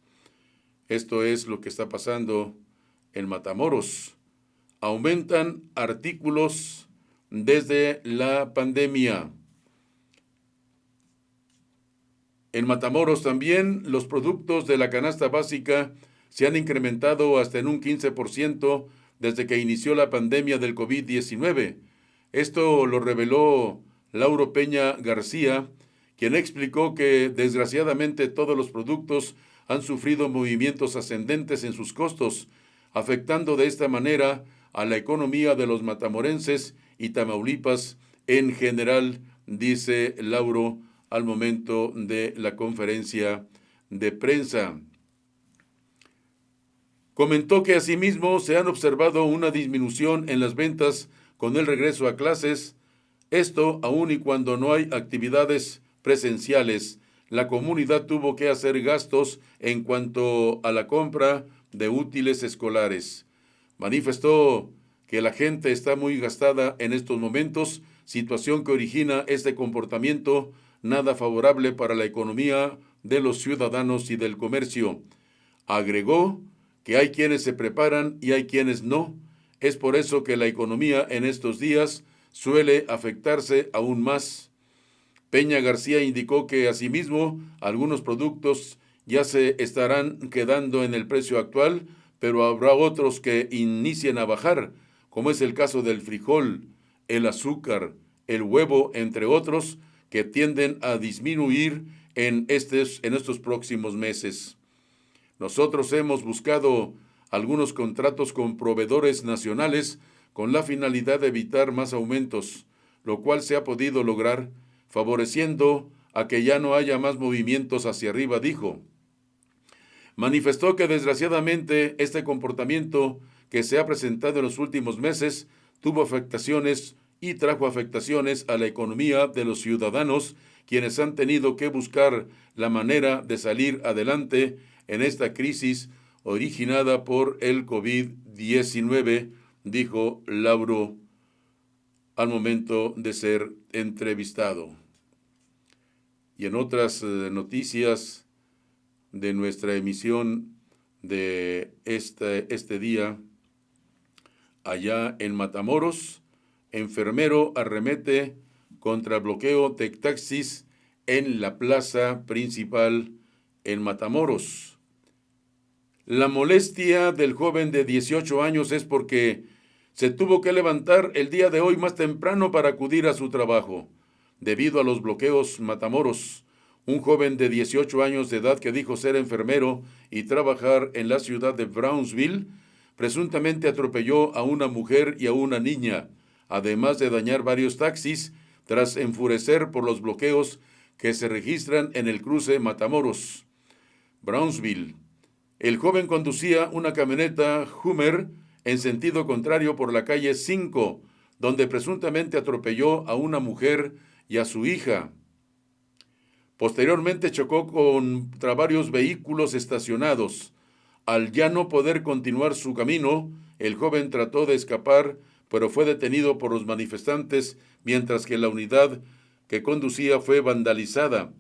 Esto es lo que está pasando en Matamoros. Aumentan artículos desde la pandemia. En Matamoros también los productos de la canasta básica se han incrementado hasta en un 15% desde que inició la pandemia del COVID-19. Esto lo reveló Lauro Peña García, quien explicó que desgraciadamente todos los productos han sufrido movimientos ascendentes en sus costos, afectando de esta manera a la economía de los matamorenses y Tamaulipas en general, dice Lauro al momento de la conferencia de prensa. Comentó que asimismo se han observado una disminución en las ventas con el regreso a clases, esto aun y cuando no hay actividades presenciales. La comunidad tuvo que hacer gastos en cuanto a la compra de útiles escolares. Manifestó que la gente está muy gastada en estos momentos, situación que origina este comportamiento nada favorable para la economía de los ciudadanos y del comercio. Agregó que hay quienes se preparan y hay quienes no. Es por eso que la economía en estos días suele afectarse aún más. Peña García indicó que asimismo algunos productos ya se estarán quedando en el precio actual, pero habrá otros que inicien a bajar, como es el caso del frijol, el azúcar, el huevo, entre otros, que tienden a disminuir en estos próximos meses. Nosotros hemos buscado algunos contratos con proveedores nacionales con la finalidad de evitar más aumentos, lo cual se ha podido lograr, favoreciendo a que ya no haya más movimientos hacia arriba, dijo. Manifestó que desgraciadamente este comportamiento que se ha presentado en los últimos meses tuvo afectaciones y trajo afectaciones a la economía de los ciudadanos, quienes han tenido que buscar la manera de salir adelante en esta crisis originada por el COVID-19, dijo Lauro al momento de ser entrevistado. Y en otras noticias de nuestra emisión de este día, allá en Matamoros, enfermero arremete contra bloqueo de taxis en la plaza principal en Matamoros. La molestia del joven de 18 años es porque se tuvo que levantar el día de hoy más temprano para acudir a su trabajo. Debido a los bloqueos Matamoros, un joven de 18 años de edad que dijo ser enfermero y trabajar en la ciudad de Brownsville, presuntamente atropelló a una mujer y a una niña, además de dañar varios taxis tras enfurecer por los bloqueos que se registran en el cruce Matamoros, Brownsville. El joven conducía una camioneta Hummer en sentido contrario por la calle 5, donde presuntamente atropelló a una mujer y a su hija. Posteriormente chocó contra varios vehículos estacionados. Al ya no poder continuar su camino, el joven trató de escapar, pero fue detenido por los manifestantes, mientras que la unidad que conducía fue vandalizada.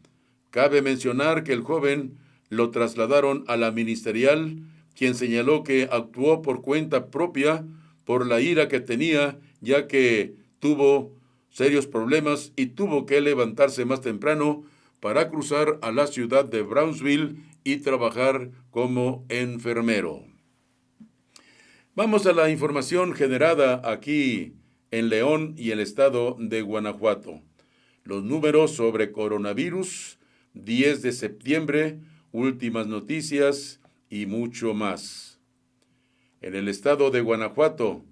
Cabe mencionar que el joven lo trasladaron a la ministerial, quien señaló que actuó por cuenta propia por la ira que tenía, ya que tuvo serios problemas y tuvo que levantarse más temprano para cruzar a la ciudad de Brownsville y trabajar como enfermero. Vamos a la información generada aquí en León y el estado de Guanajuato. Los números sobre coronavirus, 10 de septiembre, últimas noticias y mucho más. En el estado de Guanajuato,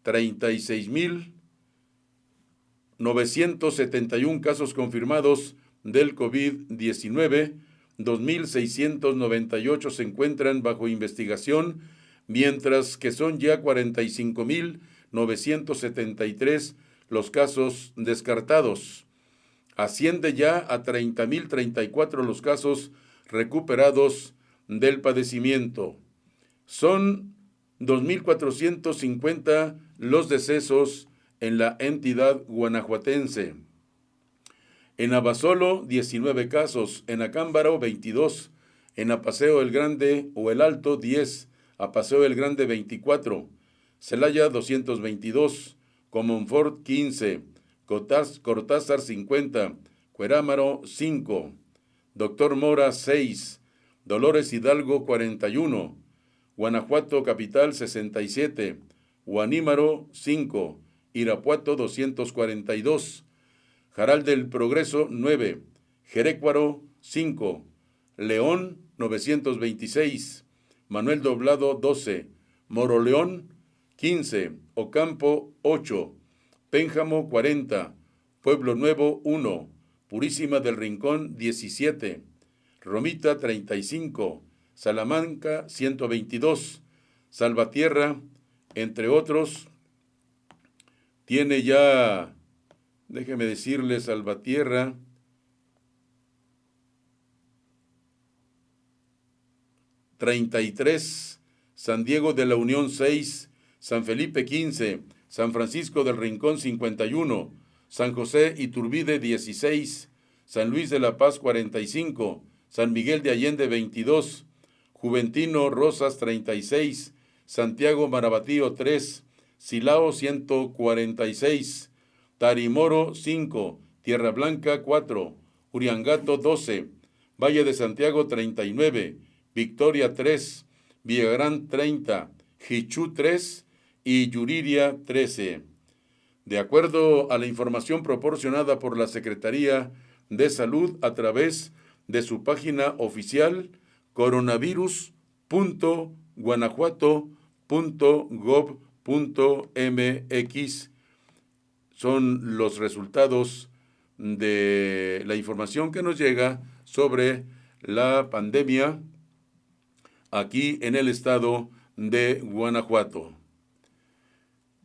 36,971 casos confirmados del COVID-19, 2,698 se encuentran bajo investigación, mientras que son ya 45,973 los casos descartados. Asciende ya a 30,034 los casos recuperados del padecimiento. Son 2,450 los decesos en la entidad guanajuatense. En Abasolo, 19 casos, en Acámbaro, 22, en Apaseo el Grande o el Alto, 10, Apaseo el Grande, 24, Celaya, 222, Comonfort, 15, Cortázar, 50, Cuerámaro, 5, Doctor Mora, 6, Dolores Hidalgo, 41, Guanajuato Capital, 67, Guanímaro, 5, Irapuato, 242, Jaral del Progreso, 9, Jerécuaro, 5, León, 926, Manuel Doblado, 12, Moroleón, 15, Ocampo, 8, Pénjamo, 40, Pueblo Nuevo, 1, Purísima del Rincón, 17, Romita, 35, Salamanca, 122, Salvatierra, entre otros, tiene ya, déjeme decirle, Salvatierra, 33, San Diego de la Unión, 6, San Felipe, 15, San Francisco del Rincón, 51, San José Iturbide, 16, San Luis de la Paz, 45, San Miguel de Allende, 22, Juventino Rosas, 36, Santiago Marabatío, 3, Silao, 146, Tarimoro, 5, Tierra Blanca, 4, Uriangato, 12, Valle de Santiago, 39, Victoria, 3, Villagrán, 30, Jichú, 3 y Yuriria, 13. De acuerdo a la información proporcionada por la Secretaría de Salud a través de su página oficial, coronavirus.guanajuato.gov.mx, son los resultados de la información que nos llega sobre la pandemia aquí en el estado de Guanajuato.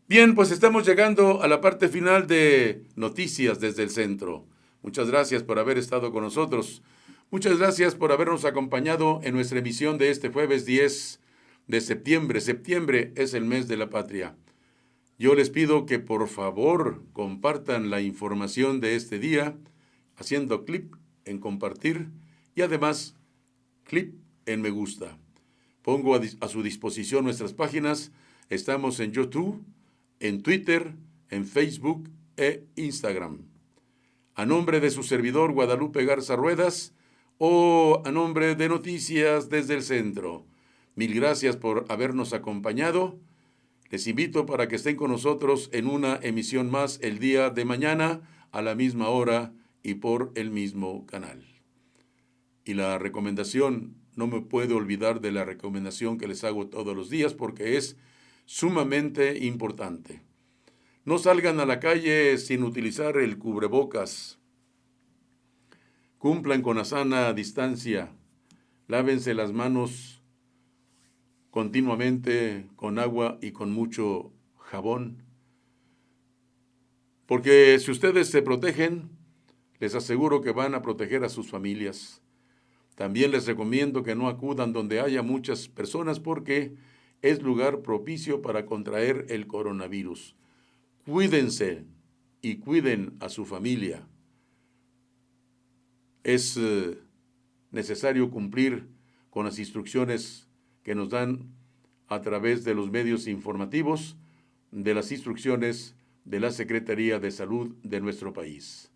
Bien, pues estamos llegando a la parte final de Noticias desde el Centro. Muchas gracias por haber estado con nosotros. Muchas gracias por habernos acompañado en nuestra emisión de este jueves 10 de septiembre. Septiembre es el mes de la patria. Yo les pido que por favor compartan la información de este día, haciendo clic en compartir y además clic en me gusta. Pongo a su disposición nuestras páginas. Estamos en YouTube, en Twitter, en Facebook e Instagram. A nombre de su servidor Guadalupe Garza Ruedas o a nombre de Noticias desde el Centro, mil gracias por habernos acompañado. Les invito para que estén con nosotros en una emisión más el día de mañana a la misma hora y por el mismo canal. Y la recomendación no me puedo olvidar de la recomendación que les hago todos los días porque es sumamente importante. No salgan a la calle sin utilizar el cubrebocas. Cumplan con la sana distancia. Lávense las manos continuamente con agua y con mucho jabón. Porque si ustedes se protegen, les aseguro que van a proteger a sus familias. También les recomiendo que no acudan donde haya muchas personas porque es lugar propicio para contraer el coronavirus. Cuídense y cuiden a su familia. Es necesario cumplir con las instrucciones que nos dan a través de los medios informativos, de las instrucciones de la Secretaría de Salud de nuestro país.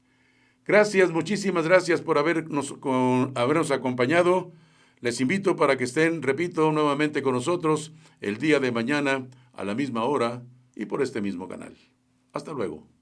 Gracias, muchísimas gracias por habernos acompañado. Les invito para que estén, repito, nuevamente con nosotros el día de mañana a la misma hora y por este mismo canal. Hasta luego.